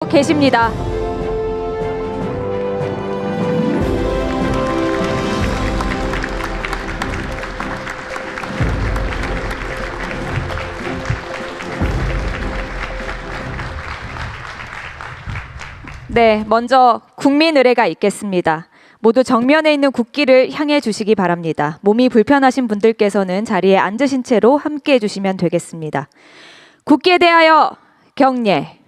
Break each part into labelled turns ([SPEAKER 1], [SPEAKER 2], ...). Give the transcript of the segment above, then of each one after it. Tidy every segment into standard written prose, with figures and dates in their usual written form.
[SPEAKER 1] 계십니다. 네, 먼저 국민 의례가 있겠습니다. 모두 정면에 있는 국기를 향해 주시기 바랍니다. 몸이 불편하신 분들께서는 자리에 앉으신 채로 함께 해주시면 되겠습니다. 국기에 대하여 경례.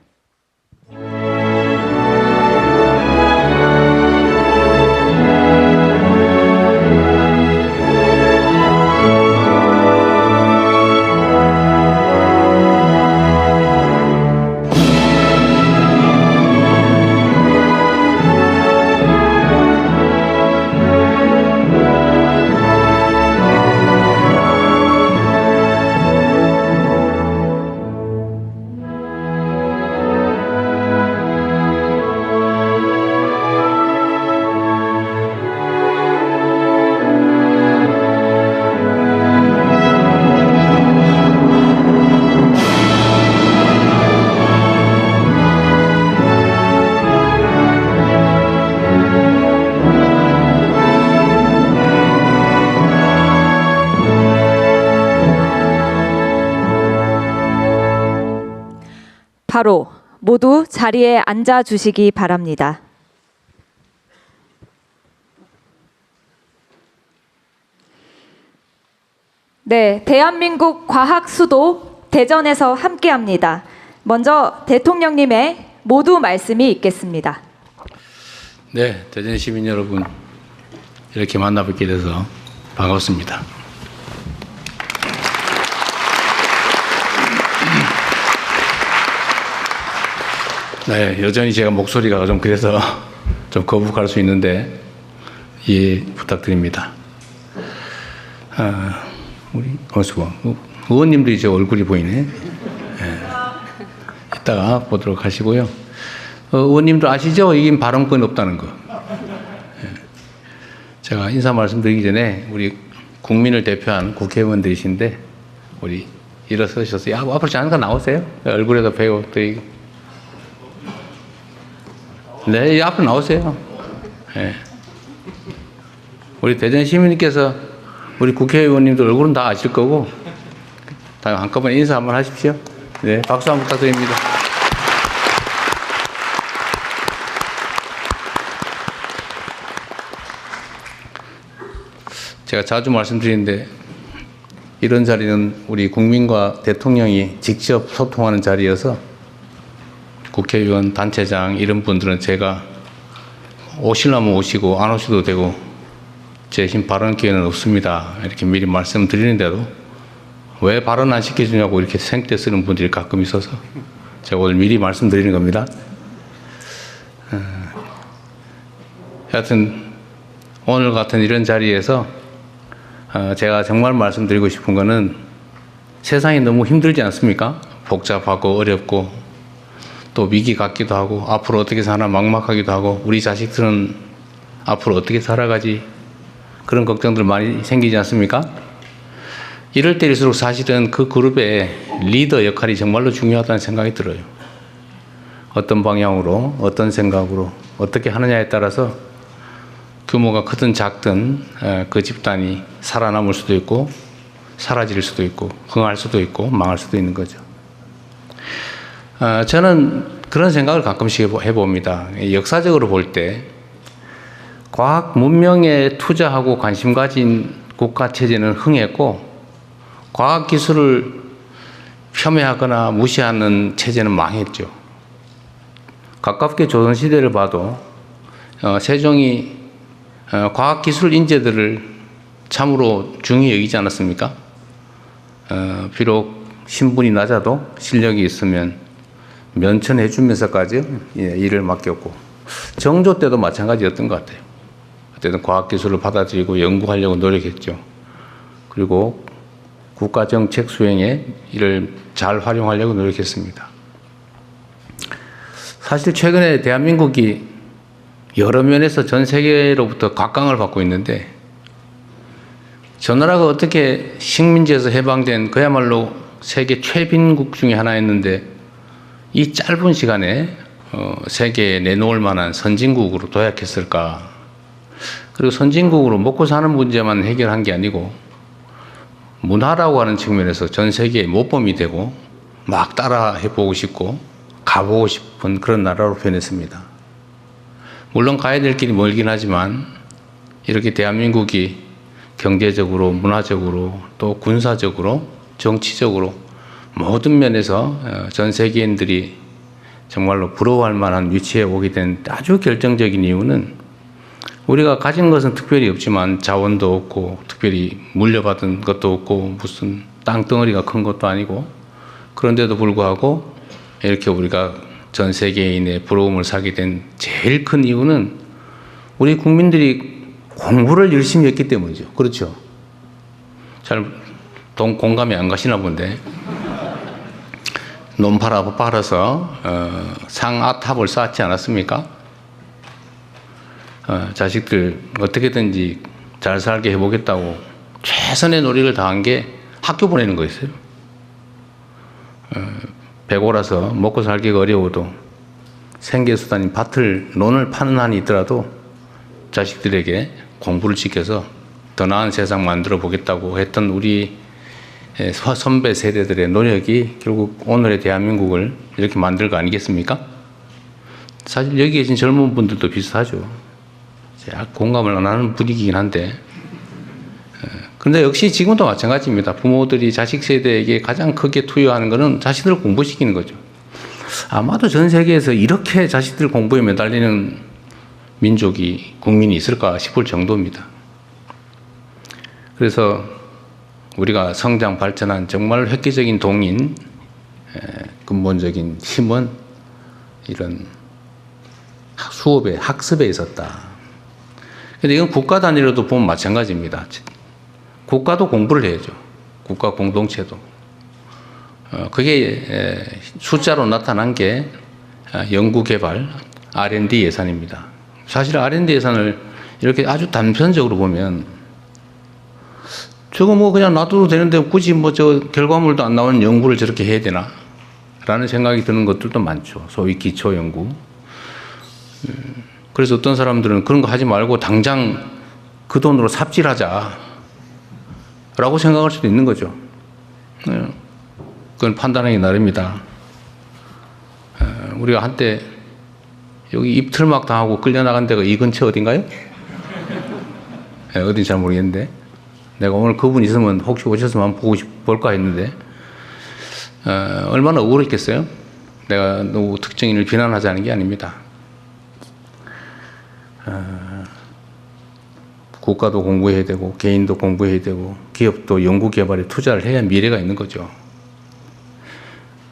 [SPEAKER 1] 바로 모두 자리에 앉아 주시기 바랍니다. 네, 대한민국 과학 수도 대전에서 함께합니다. 먼저 대통령님의 모두 말씀이 있겠습니다.
[SPEAKER 2] 네, 대전 시민 여러분, 이렇게 만나뵙게 돼서 반갑습니다. 네, 여전히 제가 목소리가 좀 그래서 좀 거북할 수 있는데 이해 부탁드립니다. 우리 의원님들이 제 얼굴이 보이네. 네. 이따가 보도록 하시고요. 의원님도 아시죠? 이긴 발언권이 없다는 거. 네. 제가 인사 말씀드리기 전에 우리 국민을 대표한 국회의원들이신데 우리 일어서셔서 앞으로 잠깐 나오세요. 얼굴에도 배우 드리고. 네, 이 앞으로 나오세요. 네. 우리 대전 시민님께서 우리 국회의원님들 얼굴은 다 아실 거고, 다 한꺼번에 인사 한번 하십시오. 네, 박수 한번 부탁드립니다. 제가 자주 말씀드리는데, 이런 자리는 우리 국민과 대통령이 직접 소통하는 자리여서 국회의원, 단체장 이런 분들은 제가 오시려면 오시고 안 오셔도 되고 제 힘 발언 기회는 없습니다. 이렇게 미리 말씀드리는데도 왜 발언 안 시켜주냐고 이렇게 생떼 쓰는 분들이 가끔 있어서 제가 오늘 미리 말씀드리는 겁니다. 하여튼 오늘 같은 이런 자리에서 제가 정말 말씀드리고 싶은 거는 세상이 너무 힘들지 않습니까? 복잡하고 어렵고 또 위기 같기도 하고 앞으로 어떻게 사나 막막하기도 하고 우리 자식들은 앞으로 어떻게 살아가지 그런 걱정들 많이 생기지 않습니까? 이럴 때일수록 사실은 그 그룹의 리더 역할이 정말로 중요하다는 생각이 들어요. 어떤 방향으로 어떤 생각으로 어떻게 하느냐에 따라서 규모가 크든 작든 그 집단이 살아남을 수도 있고 사라질 수도 있고 흥할 수도 있고 망할 수도 있는 거죠. 저는 그런 생각을 가끔씩 해봅니다. 역사적으로 볼 때 과학 문명에 투자하고 관심 가진 국가 체제는 흥했고 과학 기술을 폄훼하거나 무시하는 체제는 망했죠. 가깝게 조선시대를 봐도 세종이 과학 기술 인재들을 참으로 중히 여기지 않았습니까? 비록 신분이 낮아도 실력이 있으면 면천해 주면서까지 일을 맡겼고 정조 때도 마찬가지였던 것 같아요. 그때는 과학기술을 받아들이고 연구하려고 노력했죠. 그리고 국가정책 수행에 이를 잘 활용하려고 노력했습니다. 사실 최근에 대한민국이 여러 면에서 전 세계로부터 각광을 받고 있는데 저 나라가 어떻게 식민지에서 해방된 그야말로 세계 최빈국 중에 하나였는데 이 짧은 시간에 세계에 내놓을 만한 선진국으로 도약했을까? 그리고 선진국으로 먹고 사는 문제만 해결한 게 아니고 문화라고 하는 측면에서 전 세계의 모범이 되고 막 따라 해보고 싶고 가보고 싶은 그런 나라로 변했습니다. 물론 가야 될 길이 멀긴 하지만 이렇게 대한민국이 경제적으로, 문화적으로, 또 군사적으로, 정치적으로 모든 면에서 전 세계인들이 정말로 부러워할 만한 위치에 오게 된 아주 결정적인 이유는 우리가 가진 것은 특별히 없지만 자원도 없고 특별히 물려받은 것도 없고 무슨 땅덩어리가 큰 것도 아니고 그런데도 불구하고 이렇게 우리가 전 세계인의 부러움을 사게 된 제일 큰 이유는 우리 국민들이 공부를 열심히 했기 때문이죠. 그렇죠? 잘 공감이 안 가시나 본데 논 팔아서 상아탑을 쌓지 않았습니까? 자식들 어떻게든지 잘 살게 해보겠다고 최선의 노력을 다한 게 학교 보내는 거였어요. 배고라서 먹고 살기가 어려워도 생계수단인 논을 파는 한이 있더라도 자식들에게 공부를 시켜서 더 나은 세상 만들어 보겠다고 했던 우리 선배 세대들의 노력이 결국 오늘의 대한민국을 이렇게 만들 거 아니겠습니까? 사실 여기 계신 젊은 분들도 비슷하죠. 제가 공감을 안 하는 분위기긴 한데 근데 역시 지금도 마찬가지입니다. 부모들이 자식 세대에게 가장 크게 투여하는 것은 자식들을 공부시키는 거죠. 아마도 전 세계에서 이렇게 자식들 공부에 매달리는 민족이, 국민이 있을까 싶을 정도입니다. 그래서 우리가 성장, 발전한 정말 획기적인 동인, 근본적인 힘은 이런 수업에, 학습에 있었다. 근데 이건 국가 단위로도 보면 마찬가지입니다. 국가도 공부를 해야죠. 국가 공동체도. 그게 숫자로 나타난 게 연구개발, R&D 예산입니다. 사실 R&D 예산을 이렇게 아주 단편적으로 보면 저거 뭐 그냥 놔둬도 되는데 굳이 뭐 저 결과물도 안 나오는 연구를 저렇게 해야 되나? 라는 생각이 드는 것들도 많죠. 소위 기초 연구. 그래서 어떤 사람들은 그런 거 하지 말고 당장 그 돈으로 삽질하자 라고 생각할 수도 있는 거죠. 그건 판단하기 나름이다. 우리가 한때 여기 입틀막 당하고 끌려나간 데가 이 근처 어딘가요? 어딘지 잘 모르겠는데 내가 오늘 그분 있으면 혹시 오셨으면 한번 보고 볼까 했는데 얼마나 억울했겠어요? 내가 누구 특정인을 비난하자는 게 아닙니다. 국가도 공부해야 되고 개인도 공부해야 되고 기업도 연구개발에 투자를 해야 미래가 있는 거죠.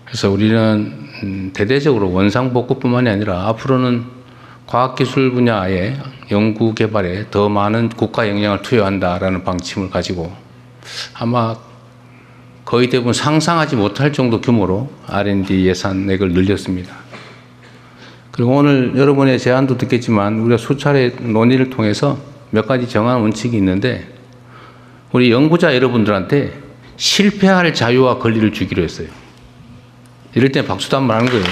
[SPEAKER 2] 그래서 우리는 대대적으로 원상복구뿐만이 아니라 앞으로는 과학기술 분야의 연구개발에 더 많은 국가 역량을 투여한다라는 방침을 가지고 아마 거의 대부분 상상하지 못할 정도 규모로 R&D 예산액을 늘렸습니다. 그리고 오늘 여러분의 제안도 듣겠지만 우리가 수차례 논의를 통해서 몇 가지 정한 원칙이 있는데 우리 연구자 여러분들한테 실패할 자유와 권리를 주기로 했어요. 이럴 때 박수도 한번 하는 거예요.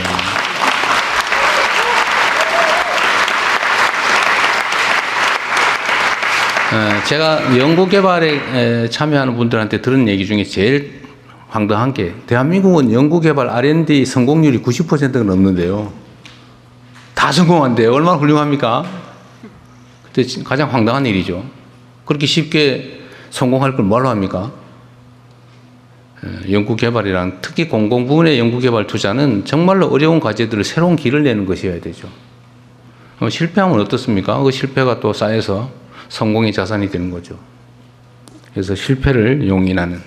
[SPEAKER 2] 제가 연구개발에 참여하는 분들한테 들은 얘기 중에 제일 황당한 게 대한민국은 연구개발 R&D 성공률이 90%가 넘는데요. 다 성공한대요. 얼마나 훌륭합니까? 근데 가장 황당한 일이죠. 그렇게 쉽게 성공할 걸 뭘로 합니까? 연구개발이란 특히 공공부문의 연구개발 투자는 정말로 어려운 과제들을 새로운 길을 내는 것이어야 되죠. 실패하면 어떻습니까? 그 실패가 또 쌓여서 성공의 자산이 되는 거죠. 그래서 실패를 용인하는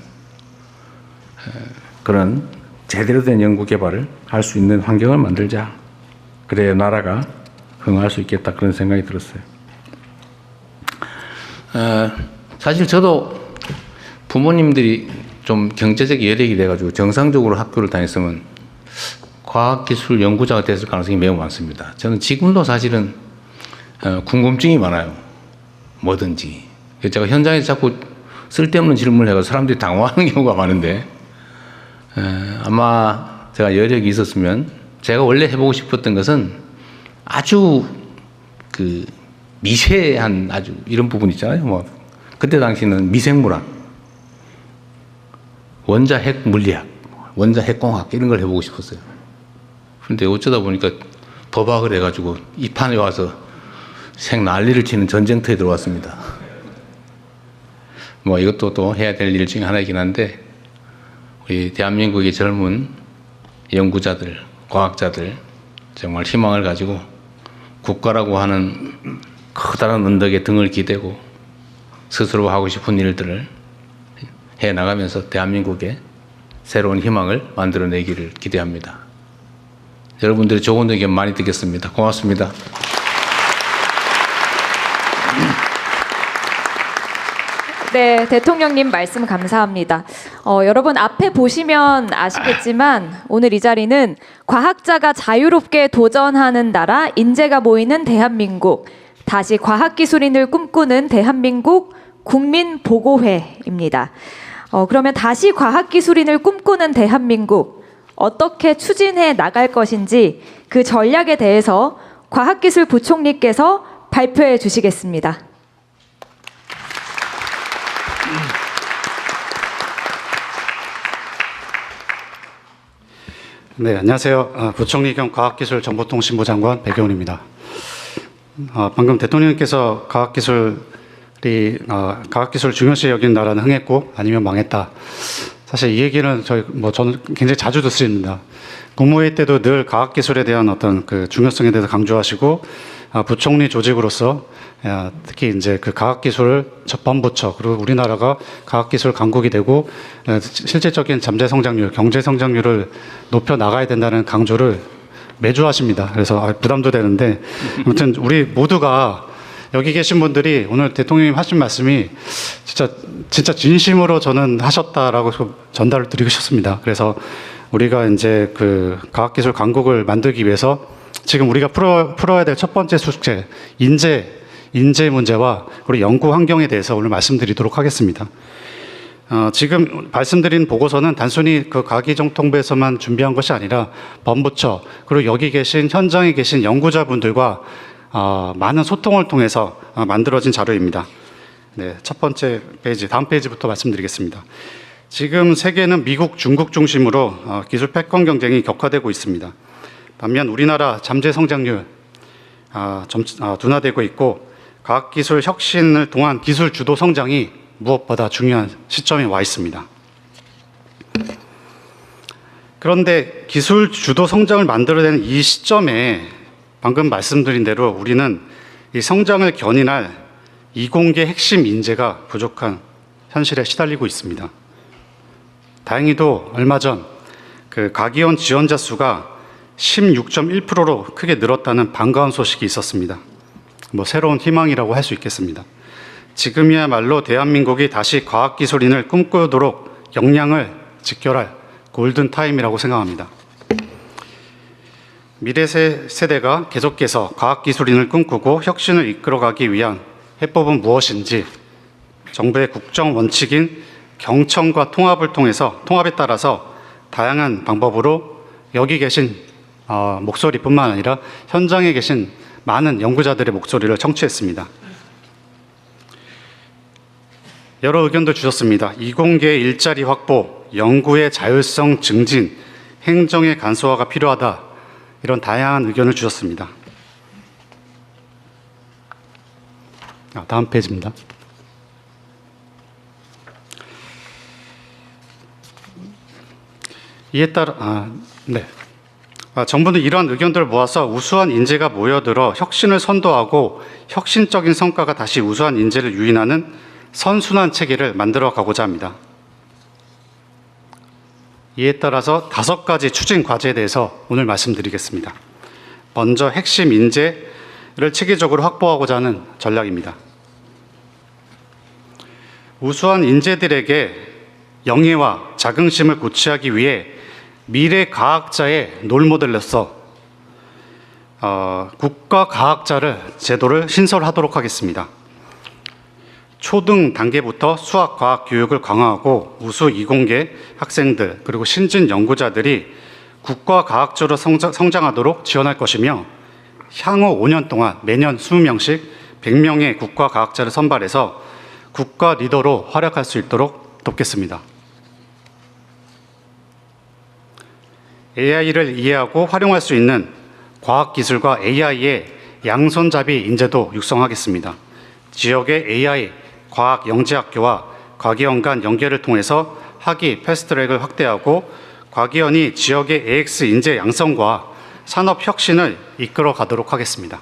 [SPEAKER 2] 그런 제대로 된 연구개발을 할 수 있는 환경을 만들자. 그래야 나라가 흥할 수 있겠다 그런 생각이 들었어요. 사실 저도 부모님들이 좀 경제적 여력이 돼가지고 정상적으로 학교를 다녔으면 과학기술 연구자가 됐을 가능성이 매우 많습니다. 저는 지금도 사실은 궁금증이 많아요. 뭐든지. 제가 현장에서 자꾸 쓸데없는 질문을 해서 사람들이 당황하는 경우가 많은데 아마 제가 여력이 있었으면 제가 원래 해보고 싶었던 것은 아주 그 미세한 아주 이런 부분 있잖아요. 뭐 그때 당시는 미생물학, 원자 핵 물리학, 원자 핵공학 이런 걸 해보고 싶었어요. 그런데 어쩌다 보니까 도박을 해가지고 이 판에 와서 생 난리를 치는 전쟁터에 들어왔습니다. 뭐 이것도 또 해야 될 일 중에 하나이긴 한데 우리 대한민국의 젊은 연구자들, 과학자들 정말 희망을 가지고 국가라고 하는 커다란 언덕에 등을 기대고 스스로 하고 싶은 일들을 해 나가면서 대한민국에 새로운 희망을 만들어내기를 기대합니다. 여러분들의 좋은 의견 많이 듣겠습니다. 고맙습니다.
[SPEAKER 1] 네, 대통령님 말씀 감사합니다. 여러분 앞에 보시면 아시겠지만 오늘 이 자리는 과학자가 자유롭게 도전하는 나라, 인재가 모이는 대한민국, 다시 과학기술인을 꿈꾸는 대한민국 국민보고회입니다. 그러면 다시 과학기술인을 꿈꾸는 대한민국 어떻게 추진해 나갈 것인지 그 전략에 대해서 과학기술부총리께서 발표해 주시겠습니다.
[SPEAKER 3] 네, 안녕하세요. 부총리 겸 과학기술정보통신부 장관 백여훈입니다. 방금 대통령님께서 과학기술 중요시 여기는 나라는 흥했고 아니면 망했다. 사실 이 얘기는 저는 굉장히 자주 듣습니다. 국무회의 때도 늘 과학기술에 대한 어떤 그 중요성에 대해서 강조하시고 부총리 조직으로서 특히 이제 그 과학기술 접반부처 그리고 우리나라가 과학기술 강국이 되고 실질적인 잠재 성장률, 경제 성장률을 높여 나가야 된다는 강조를 매주 하십니다. 그래서 부담도 되는데 아무튼 우리 모두가 여기 계신 분들이 오늘 대통령님 하신 말씀이 진짜 진심으로 저는 하셨다라고 전달을 드리고 싶습니다. 그래서 우리가 이제 그 과학기술 강국을 만들기 위해서 지금 우리가 풀어야 될 첫 번째 숙제, 인재 문제와 우리 연구 환경에 대해서 오늘 말씀드리도록 하겠습니다. 지금 말씀드린 보고서는 단순히 그 과기정통부에서만 준비한 것이 아니라 범부처 그리고 여기 계신 현장에 계신 연구자분들과 많은 소통을 통해서 만들어진 자료입니다. 네, 첫 번째 페이지, 다음 페이지부터 말씀드리겠습니다. 지금 세계는 미국, 중국 중심으로 기술 패권 경쟁이 격화되고 있습니다. 반면 우리나라 잠재 성장률 둔화되고 있고 과학기술 혁신을 통한 기술 주도 성장이 무엇보다 중요한 시점에 와 있습니다. 그런데 기술 주도 성장을 만들어내는 이 시점에 방금 말씀드린 대로 우리는 이 성장을 견인할 이공계 핵심 인재가 부족한 현실에 시달리고 있습니다. 다행히도 얼마 전 그 과기원 지원자 수가 16.1%로 크게 늘었다는 반가운 소식이 있었습니다. 새로운 희망이라고 할 수 있겠습니다. 지금이야말로 대한민국이 다시 과학기술인을 꿈꾸도록 역량을 직결할 골든타임이라고 생각합니다. 미래 세대가 계속해서 과학기술인을 꿈꾸고 혁신을 이끌어가기 위한 해법은 무엇인지 정부의 국정 원칙인 경청과 통합에 따라서 다양한 방법으로 여기 계신 목소리뿐만 아니라 현장에 계신 많은 연구자들의 목소리를 청취했습니다. 여러 의견도 주셨습니다. 이공계 일자리 확보, 연구의 자율성 증진, 행정의 간소화가 필요하다. 이런 다양한 의견을 주셨습니다. 다음 페이지입니다. 이에 따라 정부는 이러한 의견들을 모아서 우수한 인재가 모여들어 혁신을 선도하고 혁신적인 성과가 다시 우수한 인재를 유인하는 선순환 체계를 만들어 가고자 합니다. 이에 따라서 5가지 추진 과제에 대해서 오늘 말씀드리겠습니다. 먼저 핵심 인재를 체계적으로 확보하고자 하는 전략입니다. 우수한 인재들에게 영예와 자긍심을 고취하기 위해 미래 과학자의 롤모델로서 국가과학자를 제도를 신설하도록 하겠습니다. 초등 단계부터 수학, 과학 교육을 강화하고 우수 이공계 학생들 그리고 신진 연구자들이 국가과학자로 성장하도록 지원할 것이며 향후 5년 동안 매년 20명씩 100명의 국가 과학자를 선발해서 국가 리더로 활약할 수 있도록 돕겠습니다. AI를 이해하고 활용할 수 있는 과학기술과 AI의 양손잡이 인재도 육성하겠습니다. 지역의 AI 과학영재학교와 과기원 간 연계를 통해서 학위 패스트트랙을 확대하고 과기원이 지역의 AX 인재 양성과 산업 혁신을 이끌어 가도록 하겠습니다.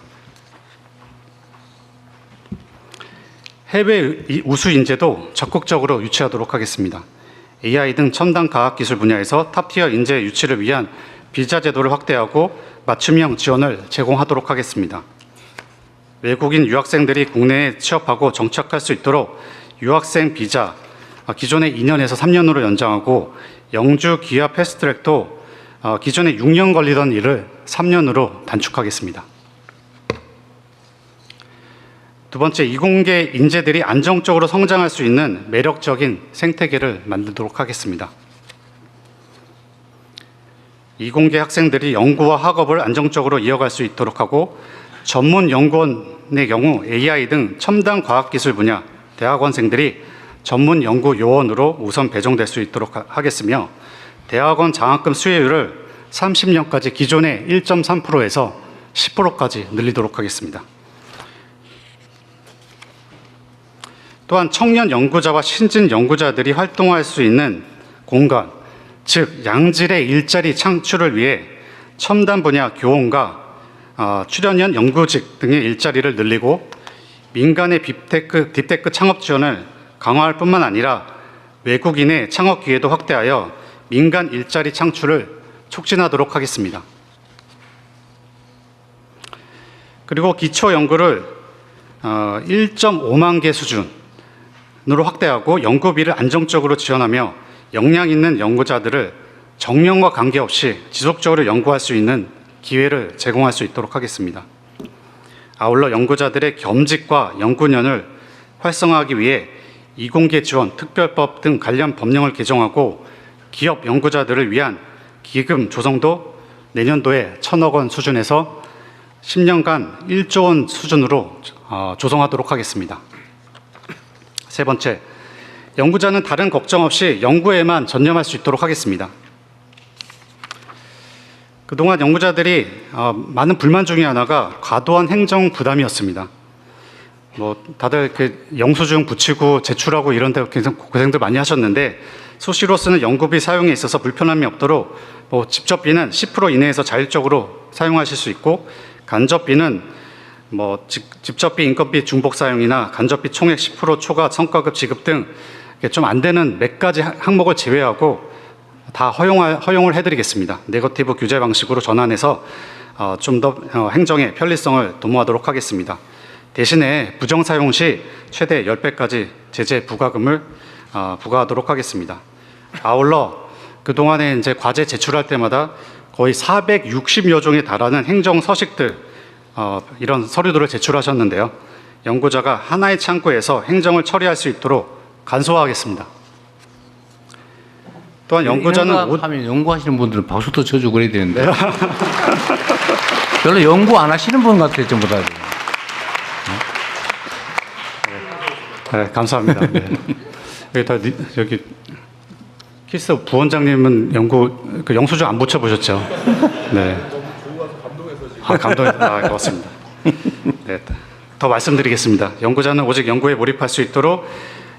[SPEAKER 3] 해외 우수 인재도 적극적으로 유치하도록 하겠습니다. AI 등 첨단 과학기술 분야에서 탑티어 인재 유치를 위한 비자 제도를 확대하고 맞춤형 지원을 제공하도록 하겠습니다. 외국인 유학생들이 국내에 취업하고 정착할 수 있도록 유학생 비자 기존의 2년에서 3년으로 연장하고 영주 기아 패스트트랙도 기존에 6년 걸리던 일을 3년으로 단축하겠습니다. 두 번째, 이공계 인재들이 안정적으로 성장할 수 있는 매력적인 생태계를 만들도록 하겠습니다. 이공계 학생들이 연구와 학업을 안정적으로 이어갈 수 있도록 하고 전문 연구원의 경우 AI 등 첨단 과학기술 분야 대학원생들이 전문 연구 요원으로 우선 배정될 수 있도록 하겠으며 대학원 장학금 수혜율을 30년까지 기존의 1.3%에서 10%까지 늘리도록 하겠습니다. 또한 청년 연구자와 신진 연구자들이 활동할 수 있는 공간, 즉 양질의 일자리 창출을 위해 첨단 분야 교원과 출연연 연구직 등의 일자리를 늘리고 민간의 딥테크 창업 지원을 강화할 뿐만 아니라 외국인의 창업 기회도 확대하여 민간 일자리 창출을 촉진하도록 하겠습니다. 그리고 기초 연구를 1.5만 개 수준으로 확대하고 연구비를 안정적으로 지원하며 역량 있는 연구자들을 정년과 관계없이 지속적으로 연구할 수 있는 기회를 제공할 수 있도록 하겠습니다. 아울러 연구자들의 겸직과 연구년을 활성화하기 위해 이공계 지원, 특별법 등 관련 법령을 개정하고 기업 연구자들을 위한 기금 조성도 내년도에 1,000억 원 수준에서 10년간 1조 원 수준으로 조성하도록 하겠습니다. 세 번째, 연구자는 다른 걱정 없이 연구에만 전념할 수 있도록 하겠습니다. 그동안 연구자들이 많은 불만 중에 하나가 과도한 행정 부담이었습니다. 다들 영수증 붙이고 제출하고 이런 데 고생들 많이 하셨는데 수시로 쓰는 연구비 사용에 있어서 불편함이 없도록 직접비는 10% 이내에서 자율적으로 사용하실 수 있고 간접비는 직접비, 인건비 중복 사용이나 간접비 총액 10% 초과 성과급 지급 등 좀 안 되는 몇 가지 항목을 제외하고 다 허용을 해드리겠습니다. 네거티브 규제 방식으로 전환해서 좀 더 행정의 편리성을 도모하도록 하겠습니다. 대신에 부정 사용 시 최대 10배까지 제재 부과금을 부과하도록 하겠습니다. 아울러 그동안에 이제 과제 제출할 때마다 거의 460여 종에 달하는 행정 서식들 이런 서류들을 제출하셨는데요. 연구자가 하나의 창구에서 행정을 처리할 수 있도록 간소화하겠습니다. 또한 연구자는
[SPEAKER 2] 하면 연구하시는 분들은 박수도 쳐주고 그래야 되는데 별로 연구 안 하시는 분 같아요, 전부 다.
[SPEAKER 3] 네, 감사합니다. 네. 여기 키스 부원장님은 영수증 안 붙여보셨죠? 네. 감동해서 고맙습니다. 네, 더 말씀드리겠습니다. 연구자는 오직 연구에 몰입할 수 있도록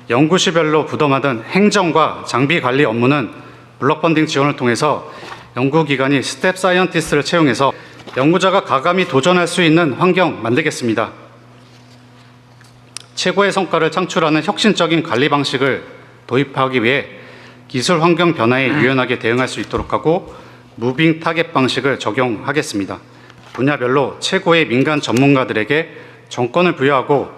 [SPEAKER 3] 연구시별로 부담하던 행정과 장비 관리 업무는 블록 펀딩 지원을 통해서 연구기관이 스텝 사이언티스트를 채용해서 연구자가 가감히 도전할 수 있는 환경 만들겠습니다. 최고의 성과를 창출하는 혁신적인 관리 방식을 도입하기 위해 기술 환경 변화에 유연하게 대응할 수 있도록 하고 무빙 타겟 방식을 적용하겠습니다. 분야별로 최고의 민간 전문가들에게 정권을 부여하고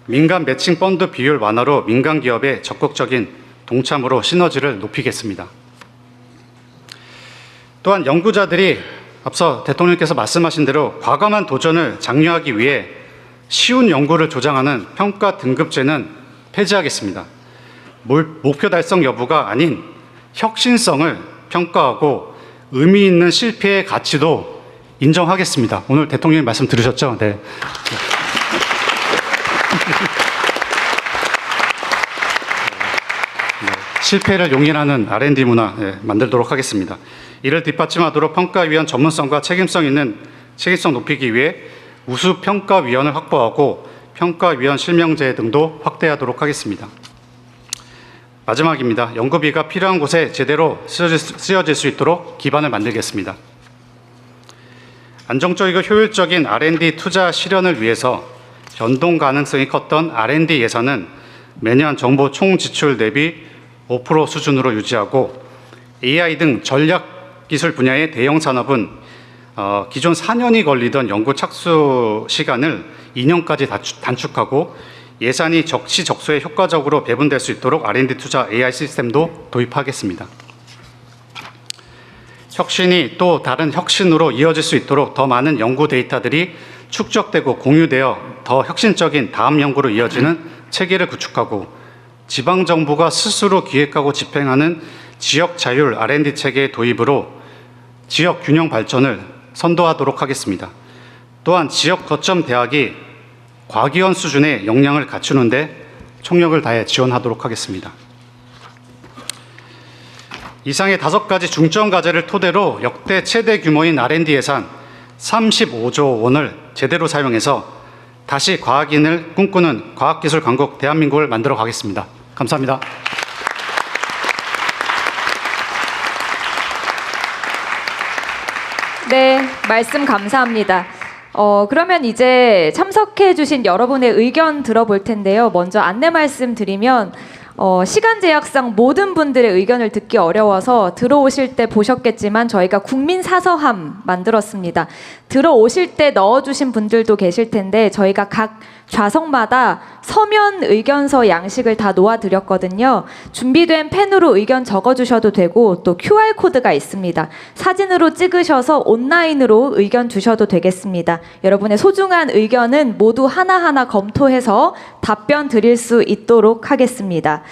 [SPEAKER 3] 민간 매칭 펀드 비율 완화로 민간 기업의 적극적인 동참으로 시너지를 높이겠습니다. 또한 연구자들이 앞서 대통령께서 말씀하신 대로 과감한 도전을 장려하기 위해 쉬운 연구를 조장하는 평가 등급제는 폐지하겠습니다. 목표 달성 여부가 아닌 혁신성을 평가하고 의미 있는 실패의 가치도 인정하겠습니다. 오늘 대통령님 말씀 들으셨죠? 네. 실패를 용인하는 R&D 문화 만들도록 하겠습니다. 이를 뒷받침하도록 평가위원 전문성과 책임성 높이기 위해 우수 평가위원을 확보하고 평가위원 실명제 등도 확대하도록 하겠습니다. 마지막입니다. 연구비가 필요한 곳에 제대로 쓰여질 수 있도록 기반을 만들겠습니다. 안정적이고 효율적인 R&D 투자 실현을 위해서 변동 가능성이 컸던 R&D 예산은 매년 정부 총 지출 대비 5% 수준으로 유지하고 AI 등 전략 기술 분야의 대형 산업은 기존 4년이 걸리던 연구 착수 시간을 2년까지 단축하고 예산이 적시적소에 효과적으로 배분될 수 있도록 R&D 투자 AI 시스템도 도입하겠습니다. 혁신이 또 다른 혁신으로 이어질 수 있도록 더 많은 연구 데이터들이 축적되고 공유되어 더 혁신적인 다음 연구로 이어지는 체계를 구축하고 지방정부가 스스로 기획하고 집행하는 지역 자율 R&D 체계의 도입으로 지역 균형 발전을 선도하도록 하겠습니다. 또한 지역 거점 대학이 과기원 수준의 역량을 갖추는 데 총력을 다해 지원하도록 하겠습니다. 이상의 5가지 중점 과제를 토대로 역대 최대 규모인 R&D 예산 35조 원을 제대로 사용해서 다시 과학인을 꿈꾸는 과학기술 강국 대한민국을 만들어 가겠습니다. 감사합니다.
[SPEAKER 1] 네, 말씀 감사합니다. 그러면 이제 참석해 주신 여러분의 의견 들어볼 텐데요. 먼저 안내 말씀드리면 시간 제약상 모든 분들의 의견을 듣기 어려워서 들어오실 때 보셨겠지만 저희가 국민 사서함 만들었습니다. 들어오실 때 넣어주신 분들도 계실 텐데 저희가 각 좌석마다 서면 의견서 양식을 다 놓아드렸거든요. 준비된 펜으로 의견 적어주셔도 되고 또 QR코드가 있습니다. 사진으로 찍으셔서 온라인으로 의견 주셔도 되겠습니다. 여러분의 소중한 의견은 모두 하나하나 검토해서 답변 드릴 수 있도록 하겠습니다.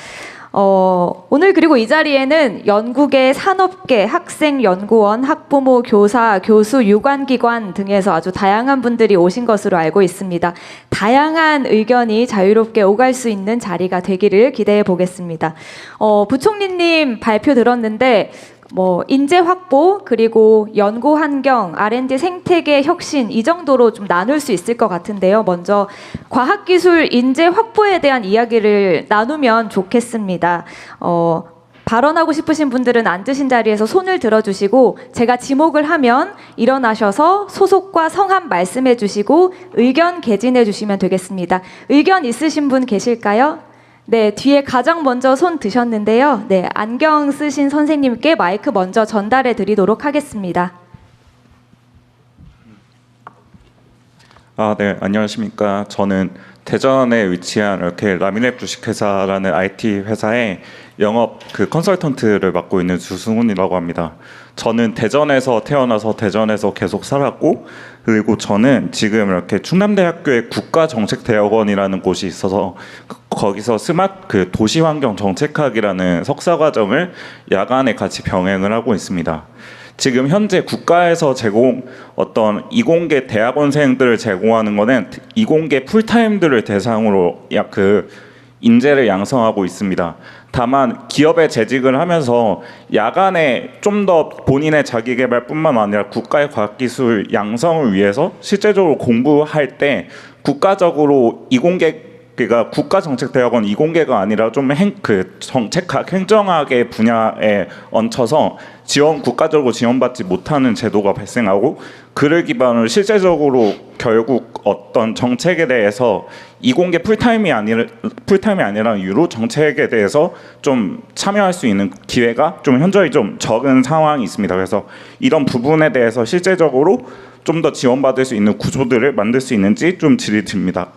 [SPEAKER 1] 오늘 그리고 이 자리에는 연구계, 산업계, 학생, 연구원, 학부모, 교사, 교수, 유관기관 등에서 아주 다양한 분들이 오신 것으로 알고 있습니다. 다양한 의견이 자유롭게 오갈 수 있는 자리가 되기를 기대해 보겠습니다. 부총리님 발표 들었는데 인재 확보 그리고 연구 환경, R&D 생태계 혁신 이 정도로 좀 나눌 수 있을 것 같은데요. 먼저 과학기술 인재 확보에 대한 이야기를 나누면 좋겠습니다. 발언하고 싶으신 분들은 앉으신 자리에서 손을 들어주시고 제가 지목을 하면 일어나셔서 소속과 성함 말씀해 주시고 의견 개진해 주시면 되겠습니다. 의견 있으신 분 계실까요? 네, 뒤에 가장 먼저 손 드셨는데요. 네, 안경 쓰신 선생님께 마이크 먼저 전달해 드리도록 하겠습니다.
[SPEAKER 4] 네, 안녕하십니까. 저는 대전에 위치한 이렇게 라미랩 주식회사라는 IT 회사의 영업 컨설턴트를 맡고 있는 주승훈이라고 합니다. 저는 대전에서 태어나서 대전에서 계속 살았고, 그리고 저는 지금 이렇게 충남대학교의 국가정책대학원이라는 곳이 있어서 거기서 스마트 도시환경 정책학이라는 석사과정을 야간에 같이 병행을 하고 있습니다. 지금 현재 국가에서 어떤 이공계 대학원생들을 제공하는 거는 이공계 풀타임들을 대상으로 인재를 양성하고 있습니다. 다만 기업에 재직을 하면서 야간에 좀 더 본인의 자기개발뿐만 아니라 국가의 과학기술 양성을 위해서 실제적으로 공부할 때 국가적으로 그러니까 국가정책대학원 이공계가 아니라 좀 정책학, 행정학의 분야에 얹혀서 국가적으로 지원받지 못하는 제도가 발생하고, 그를 기반으로 실제적으로 결국 어떤 정책에 대해서 이공계 풀타임이 아니라 유로 정책에 대해서 좀 참여할 수 있는 기회가 좀 현저히 좀 적은 상황이 있습니다. 그래서 이런 부분에 대해서 실제적으로 좀 더 지원받을 수 있는 구조들을 만들 수 있는지 좀 질의 드립니다.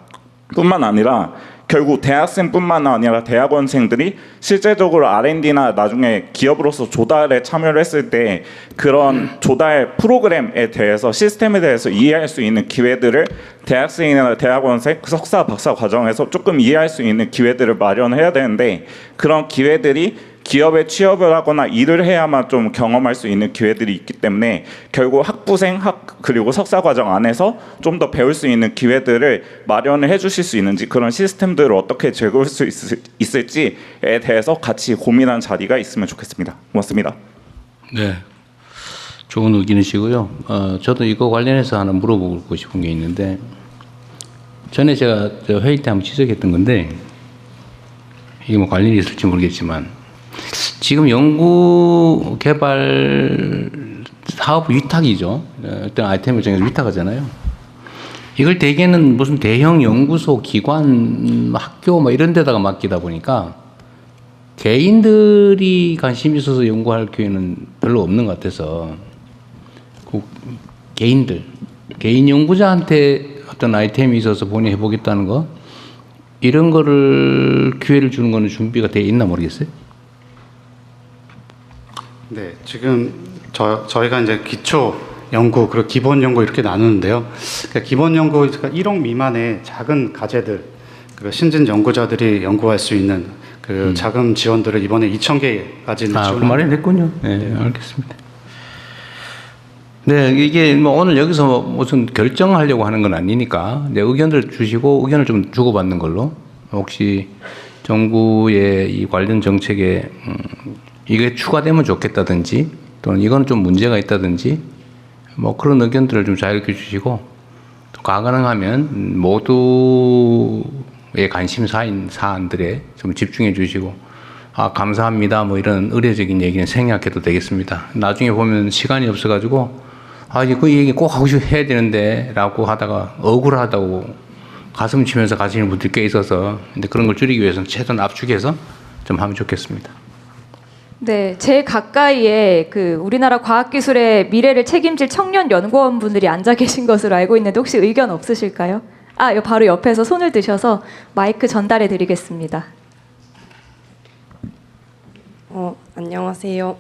[SPEAKER 4] 뿐만 아니라 결국 대학생뿐만 아니라 대학원생들이 실제적으로 R&D나 나중에 기업으로서 조달에 참여를 했을 때 그런 조달 프로그램에 대해서 시스템에 대해서 이해할 수 있는 기회들을 대학생이나 대학원생, 석사, 박사 과정에서 조금 이해할 수 있는 기회들을 마련해야 되는데, 그런 기회들이 기업에 취업을 하거나 일을 해야만 좀 경험할 수 있는 기회들이 있기 때문에 결국 학부생 그리고 석사 과정 안에서 좀 더 배울 수 있는 기회들을 마련을 해주실 수 있는지, 그런 시스템들을 어떻게 제공할 수 있을지에 대해서 같이 고민하는 자리가 있으면 좋겠습니다. 고맙습니다.
[SPEAKER 2] 네, 좋은 의견이시고요. 저도 이거 관련해서 하나 물어보고 싶은 게 있는데, 전에 제가 저 회의 때 한번 지적했던 건데, 이게 뭐 관련이 있을지 모르겠지만, 지금 연구 개발 사업 위탁이죠. 어떤 아이템을 정해서 위탁하잖아요. 이걸 대개는 무슨 대형 연구소, 기관, 학교 뭐 이런 데다가 맡기다 보니까 개인들이 관심 있어서 연구할 기회는 별로 없는 것 같아서, 개인 연구자한테 어떤 아이템이 있어서 본인이 해보겠다는 거, 이런 거를 기회를 주는 거는 준비가 돼 있나 모르겠어요.
[SPEAKER 3] 네, 지금 저희가 이제 기초 연구 그리고 기본 연구 이렇게 나누는데요. 그러니까 기본 연구, 그러니까 1억 미만의 작은 과제들, 그리고 신진 연구자들이 연구할 수 있는 그 자금 지원들을 이번에 2,000개까지는 지원.
[SPEAKER 2] 그 말이 됐군요. 네, 알겠습니다. 네, 이게 뭐 오늘 여기서 무슨 결정하려고 하는 건 아니니까 이제 의견을 주시고 의견을 좀 주고받는 걸로, 혹시 정부의 이 관련 정책에 이게 추가되면 좋겠다든지, 또는 이건 좀 문제가 있다든지, 뭐 그런 의견들을 좀 자유롭게 주시고, 또 가능하면 모두의 관심사인 사안들에 좀 집중해 주시고, 감사합니다 뭐 이런 의례적인 얘기는 생략해도 되겠습니다. 나중에 보면 시간이 없어가지고 이제 그 얘기 꼭 하고 해야 되는데 라고 하다가 억울하다고 가슴 치면서 가시는 분들이 꽤 있어서, 근데 그런 걸 줄이기 위해서는 최대한 압축해서 좀 하면 좋겠습니다. 네,
[SPEAKER 1] 제 가까이에 그 우리나라 과학기술의 미래를 책임질 청년 연구원분들이 앉아 계신 것으로 알고 있는데, 혹시 의견 없으실까요? 바로 옆에서 손을 드셔서 마이크 전달해 드리겠습니다.
[SPEAKER 5] 안녕하세요.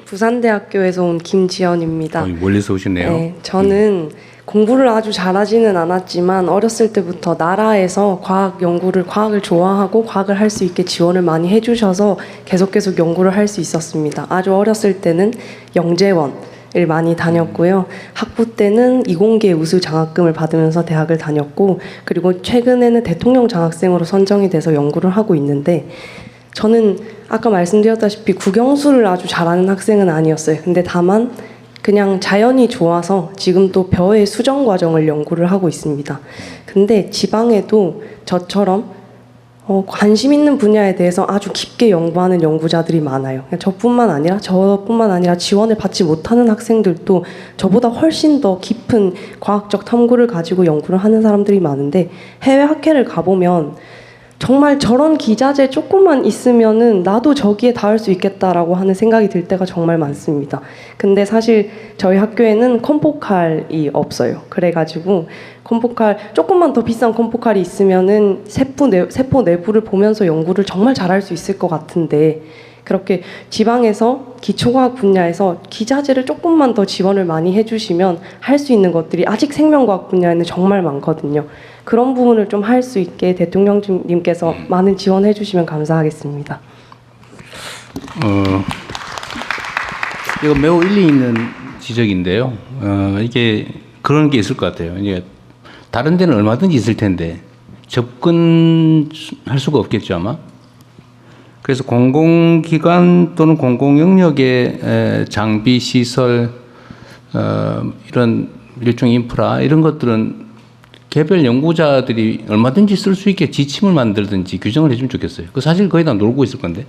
[SPEAKER 5] 부산대학교에서 온 김지연입니다.
[SPEAKER 2] 멀리서 오셨네요.
[SPEAKER 5] 네, 저는 공부를 아주 잘하지는 않았지만 어렸을 때부터 나라에서 과학을 좋아하고 과학을 할 수 있게 지원을 많이 해주셔서 계속 연구를 할 수 있었습니다. 아주 어렸을 때는 영재원을 많이 다녔고요. 학부 때는 이공계 우수 장학금을 받으면서 대학을 다녔고, 그리고 최근에는 대통령 장학생으로 선정이 돼서 연구를 하고 있는데, 저는 아까 말씀드렸다시피 국영수를 아주 잘하는 학생은 아니었어요. 근데 다만 그냥 자연이 좋아서 지금 또 벼의 수정 과정을 연구를 하고 있습니다. 근데 지방에도 저처럼 관심 있는 분야에 대해서 아주 깊게 연구하는 연구자들이 많아요. 저뿐만 아니라 지원을 받지 못하는 학생들도 저보다 훨씬 더 깊은 과학적 탐구를 가지고 연구를 하는 사람들이 많은데, 해외 학회를 가보면 정말 저런 기자재 조금만 있으면은 나도 저기에 닿을 수 있겠다라고 하는 생각이 들 때가 정말 많습니다. 근데 사실 저희 학교에는 컴포칼이 없어요. 그래가지고 조금만 더 비싼 컴포칼이 있으면은 세포 내부를 보면서 연구를 정말 잘할 수 있을 것 같은데, 그렇게 지방에서 기초과학 분야에서 기자재를 조금만 더 지원을 많이 해주시면 할 수 있는 것들이 아직 생명과학 분야에는 정말 많거든요. 그런 부분을 좀 할 수 있게 대통령님께서 많은 지원해 주시면 감사하겠습니다.
[SPEAKER 2] 이거 매우 일리 있는 지적인데요. 이게 그런 게 있을 것 같아요. 이게 다른 데는 얼마든지 있을 텐데 접근할 수가 없겠죠, 아마. 그래서 공공기관 또는 공공영역의 장비, 시설, 이런 일종의 인프라, 이런 것들은 개별 연구자들이 얼마든지 쓸 수 있게 지침을 만들든지 규정을 해주면 좋겠어요. 그 사실 거의 다 놀고 있을 건데.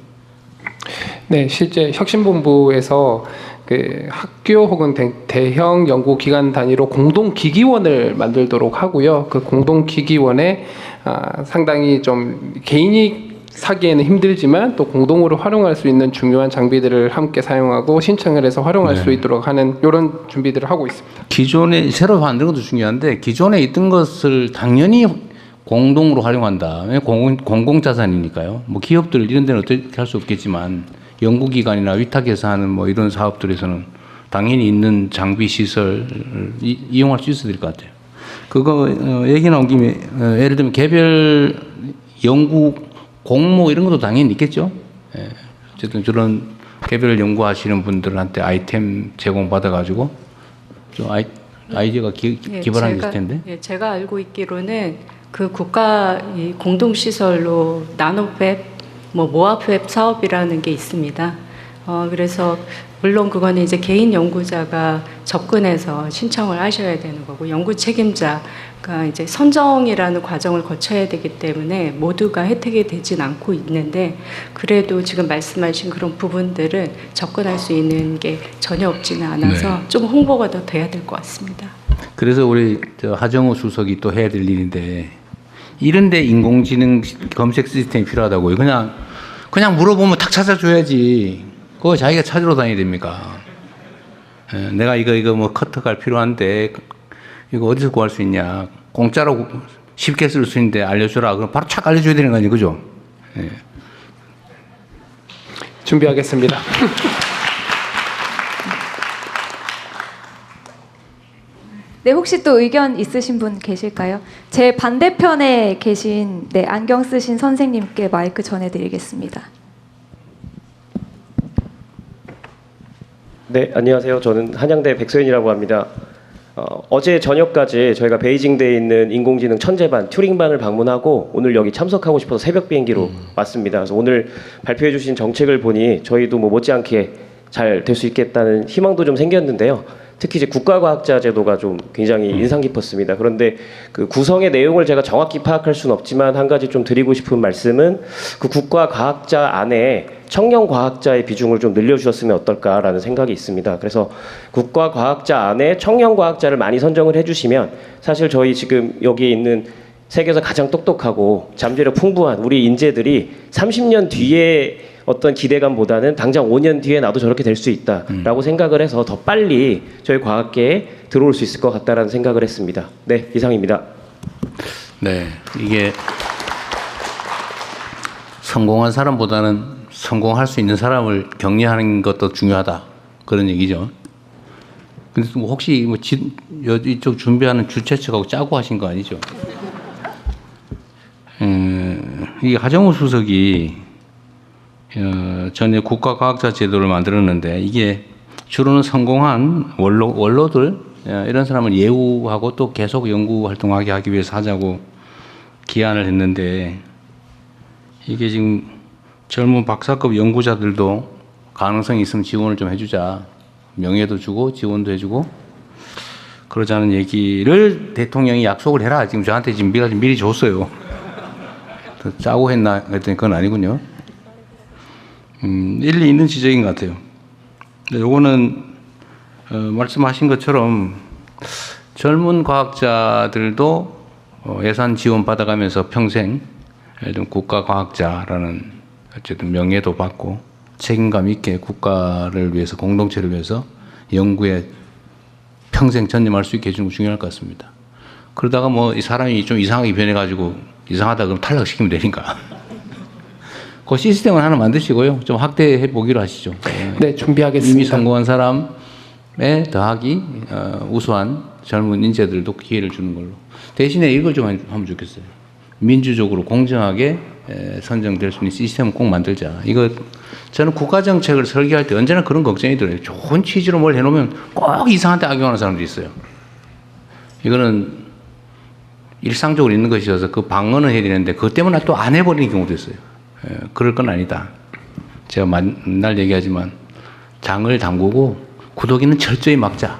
[SPEAKER 6] 네, 실제 혁신본부에서 그 학교 혹은 대형 연구기관 단위로 공동기기원을 만들도록 하고요. 그 공동기기원에 상당히 좀 개인이 사기에는 힘들지만 또 공동으로 활용할 수 있는 중요한 장비들을 함께 사용하고 신청을 해서 활용할 수 있도록 하는 이런 준비들을 하고 있습니다.
[SPEAKER 2] 기존에 새로 만드는 것도 중요한데, 기존에 있던 것을 당연히 공동으로 활용한다. 공공자산이니까요. 뭐 기업들 이런 데는 어떻게 할 수 없겠지만, 연구기관이나 위탁해서 하는 뭐 이런 사업들에서는 당연히 있는 장비 시설을 이용할 수 있어야 될 것 같아요. 그거 얘기 나온 김에 예를 들면 개별 연구 공모 이런 것도 당연히 있겠죠. 예. 어쨌든 저런 개별 연구하시는 분들한테 아이템 제공받아가지고 좀 아이디어가 기발한 게 있을 텐데.
[SPEAKER 7] 예, 제가 알고 있기로는 그 국가 이 공동시설로 나노웹, 뭐 모아웹 사업이라는 게 있습니다. 그래서 물론 그거는 이제 개인 연구자가 접근해서 신청을 하셔야 되는 거고 연구 책임자가 이제 선정이라는 과정을 거쳐야 되기 때문에 모두가 혜택이 되진 않고 있는데 그래도 지금 말씀하신 그런 부분들은 접근할 수 있는 게 전혀 없지는 않아서 좀 홍보가 더 돼야 될 것 같습니다.
[SPEAKER 2] 그래서 우리 하정우 수석이 또 해야 될 일인데 이런데 인공지능 검색 시스템이 필요하다고요. 그냥 물어보면 탁 찾아줘야지. 그거 자기가 찾으러 다녀야 됩니까? 내가 이거 뭐 커터가 필요한데 이거 어디서 구할 수 있냐? 공짜로 쉽게 쓸 수 있는데 알려주라. 그럼 바로 착 알려줘야 되는 거 아니에요, 그죠? 예.
[SPEAKER 6] 준비하겠습니다.
[SPEAKER 1] 네, 혹시 또 의견 있으신 분 계실까요? 제 반대편에 계신 안경 쓰신 선생님께 마이크 전해드리겠습니다.
[SPEAKER 8] 네, 안녕하세요. 저는 한양대 백소연이라고 합니다. 어제 저녁까지 저희가 베이징대에 있는 인공지능 천재반 튜링반을 방문하고 오늘 여기 참석하고 싶어서 새벽 비행기로 왔습니다. 그래서 오늘 발표해 주신 정책을 보니 저희도 뭐 못지않게 잘 될 수 있겠다는 희망도 좀 생겼는데요. 특히 이제 국가과학자 제도가 좀 굉장히 인상 깊었습니다. 그런데 그 구성의 내용을 제가 정확히 파악할 수는 없지만 한 가지 좀 드리고 싶은 말씀은 그 국가과학자 안에 청년 과학자의 비중을 좀 늘려주셨으면 어떨까라는 생각이 있습니다. 그래서 국가과학자 안에 청년 과학자를 많이 선정을 해주시면 사실 저희 지금 여기에 있는 세계에서 가장 똑똑하고 잠재력 풍부한 우리 인재들이 30년 뒤에 어떤 기대감보다는 당장 5년 뒤에 나도 저렇게 될 수 있다라고 생각을 해서 더 빨리 저희 과학계에 들어올 수 있을 것 같다라는 생각을 했습니다. 네, 이상입니다.
[SPEAKER 2] 네, 이게 성공한 사람보다는 성공할 수 있는 사람을 격려하는 것도 중요하다 그런 얘기죠. 근데 뭐 혹시 뭐 이쪽 준비하는 주최 측하고 짜고 하신 거 아니죠? 이 하정우 수석이 전에 국가과학자 제도를 만들었는데 이게 주로는 성공한 원로들 이런 사람을 예우하고 또 계속 연구 활동하게 하기 위해서 하자고 기한을 했는데 이게 지금 젊은 박사급 연구자들도 가능성이 있으면 지원을 좀 해주자. 명예도 주고 지원도 해주고 그러자는 얘기를 대통령이 약속을 해라. 지금 저한테 지금 미리 줬어요. 짜고 했나 했더니 그건 아니군요. 일리 있는 지적인 것 같아요. 요거는 말씀하신 것처럼 젊은 과학자들도 예산 지원 받아가면서 평생 국가과학자라는 어쨌든 명예도 받고 책임감 있게 국가를 위해서 공동체를 위해서 연구에 평생 전념할 수 있게 해주는 거 중요할 것 같습니다. 그러다가 뭐 이 사람이 좀 이상하게 변해가지고 이상하다 그러면 탈락시키면 되니까. 그 시스템을 하나 만드시고요. 좀 확대해 보기로 하시죠.
[SPEAKER 6] 네, 준비하겠습니다.
[SPEAKER 2] 이미 성공한 사람에 더하기 우수한 젊은 인재들도 기회를 주는 걸로. 대신에 이걸 좀 하면 좋겠어요. 민주적으로 공정하게 선정될 수 있는 시스템을 꼭 만들자. 이거 저는 국가정책을 설계할 때 언제나 그런 걱정이 들어요. 좋은 취지로 뭘 해놓으면 꼭 이상한 데 악용하는 사람들이 있어요. 이거는 일상적으로 있는 것이어서 그 방어는 해야 되는데 그것 때문에 또 안 해버리는 경우도 있어요. 그럴 건 아니다. 제가 맨날 얘기하지만 장을 담그고 구더기는 철저히 막자.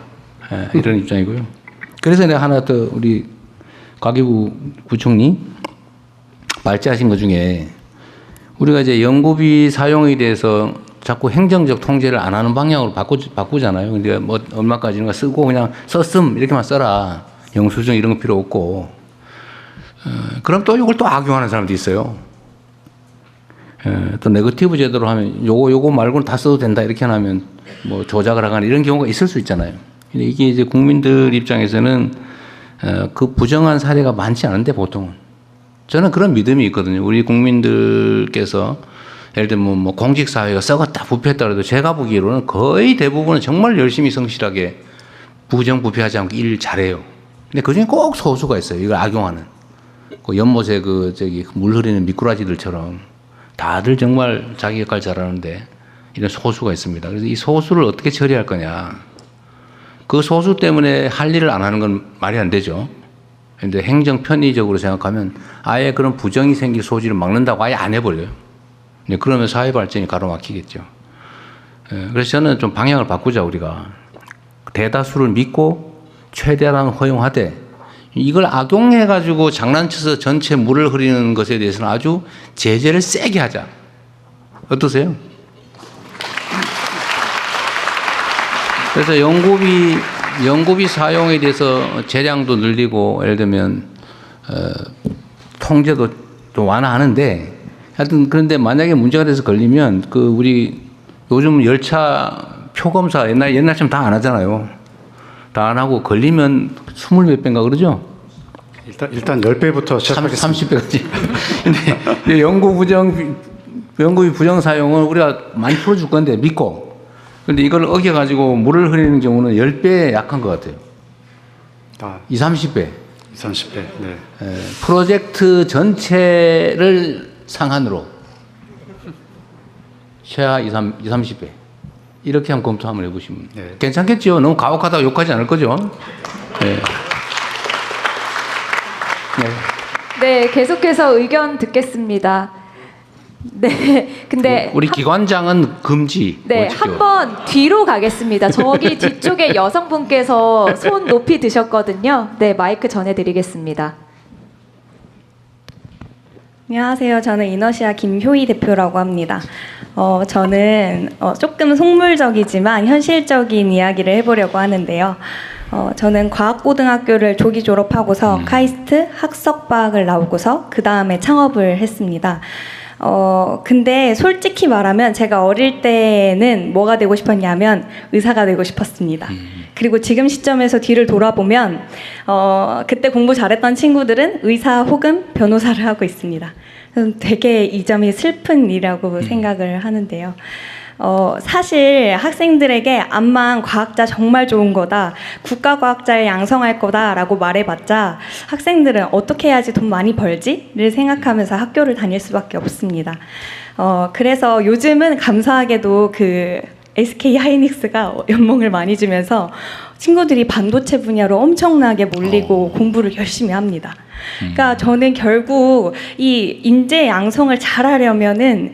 [SPEAKER 2] 이런 입장이고요. 그래서 내가 하나 더 우리 과기부 부총리 발제하신 것 중에 우리가 이제 연구비 사용에 대해서 자꾸 행정적 통제를 안 하는 방향으로 바꾸잖아요. 근데 뭐 얼마까지는 쓰고 그냥 썼음 이렇게만 써라. 영수증 이런 거 필요 없고. 그럼 또 이걸 또 악용하는 사람도 있어요. 또 네거티브 제도로 하면 요거 말고는 다 써도 된다 이렇게 하면 뭐 조작을 하거나 이런 경우가 있을 수 있잖아요. 근데 이게 이제 국민들 입장에서는 그 부정한 사례가 많지 않은데 보통은 저는 그런 믿음이 있거든요. 우리 국민들께서 예를 들면 뭐 공직사회가 썩었다 부패했다 그래도 제가 보기로는 거의 대부분은 정말 열심히 성실하게 부정부패하지 않고 일 잘해요. 근데 그중에 꼭 소수가 있어요. 이걸 악용하는 그 연못에 물 흐리는 미꾸라지들처럼 다들 정말 자기 역할 잘하는데 이런 소수가 있습니다. 그래서 이 소수를 어떻게 처리할 거냐. 그 소수 때문에 할 일을 안 하는 건 말이 안 되죠. 근데 행정 편의적으로 생각하면 아예 그런 부정이 생길 소지를 막는다고 아예 안 해버려요. 그러면 사회 발전이 가로막히겠죠. 그래서 저는 좀 방향을 바꾸자, 우리가. 대다수를 믿고 최대한 허용하되 이걸 악용해가지고 장난쳐서 전체 물을 흐리는 것에 대해서는 아주 제재를 세게 하자. 어떠세요? 그래서 연구비 사용에 대해서 재량도 늘리고 예를 들면 통제도 좀 완화하는데 하여튼 그런데 만약에 문제가 돼서 걸리면 그 우리 요즘 열차 표검사 옛날처럼 다 안 하잖아요. 다 안 하고 걸리면 20몇 배인가 그러죠?
[SPEAKER 3] 일단 10배부터 시작하겠습니다.
[SPEAKER 2] 30배까지. 근데 연구비 부정 사용은 우리가 많이 풀어줄 건데 믿고. 근데 이걸 어겨가지고 물을 흐리는 경우는 10배 약한 것 같아요. 30배.
[SPEAKER 3] 30배. 네.
[SPEAKER 2] 프로젝트 전체를 상한으로 최하 30배. 이렇게 한번 검토 한번 해보시면 괜찮겠죠? 너무 가혹하다고 욕하지 않을 거죠? 네.
[SPEAKER 1] 네, 계속해서 의견 듣겠습니다. 네, 근데
[SPEAKER 2] 우리 기관장은 금지.
[SPEAKER 1] 네, 한번 뒤로 가겠습니다. 저기 뒤쪽에 여성분께서 손 높이 드셨거든요. 네, 마이크 전해드리겠습니다.
[SPEAKER 9] 안녕하세요. 저는 이너시아 김효희 대표라고 합니다. 저는 조금 속물적이지만 현실적인 이야기를 해보려고 하는데요. 저는 과학고등학교를 조기 졸업하고서 카이스트 학석과학을 나오고서 그 다음에 창업을 했습니다. 근데 솔직히 말하면 제가 어릴 때는 뭐가 되고 싶었냐면 의사가 되고 싶었습니다. 그리고 지금 시점에서 뒤를 돌아보면 그때 공부 잘했던 친구들은 의사 혹은 변호사를 하고 있습니다. 되게 이 점이 슬픈 일이라고 생각을 하는데요. 사실 학생들에게 암만 과학자 정말 좋은 거다, 국가과학자를 양성할 거다라고 말해봤자 학생들은 어떻게 해야지 돈 많이 벌지를 생각하면서 학교를 다닐 수밖에 없습니다. 그래서 요즘은 감사하게도 그 SK 하이닉스가 연봉을 많이 주면서 친구들이 반도체 분야로 엄청나게 몰리고 공부를 열심히 합니다. 그러니까 저는 결국 이 인재 양성을 잘하려면은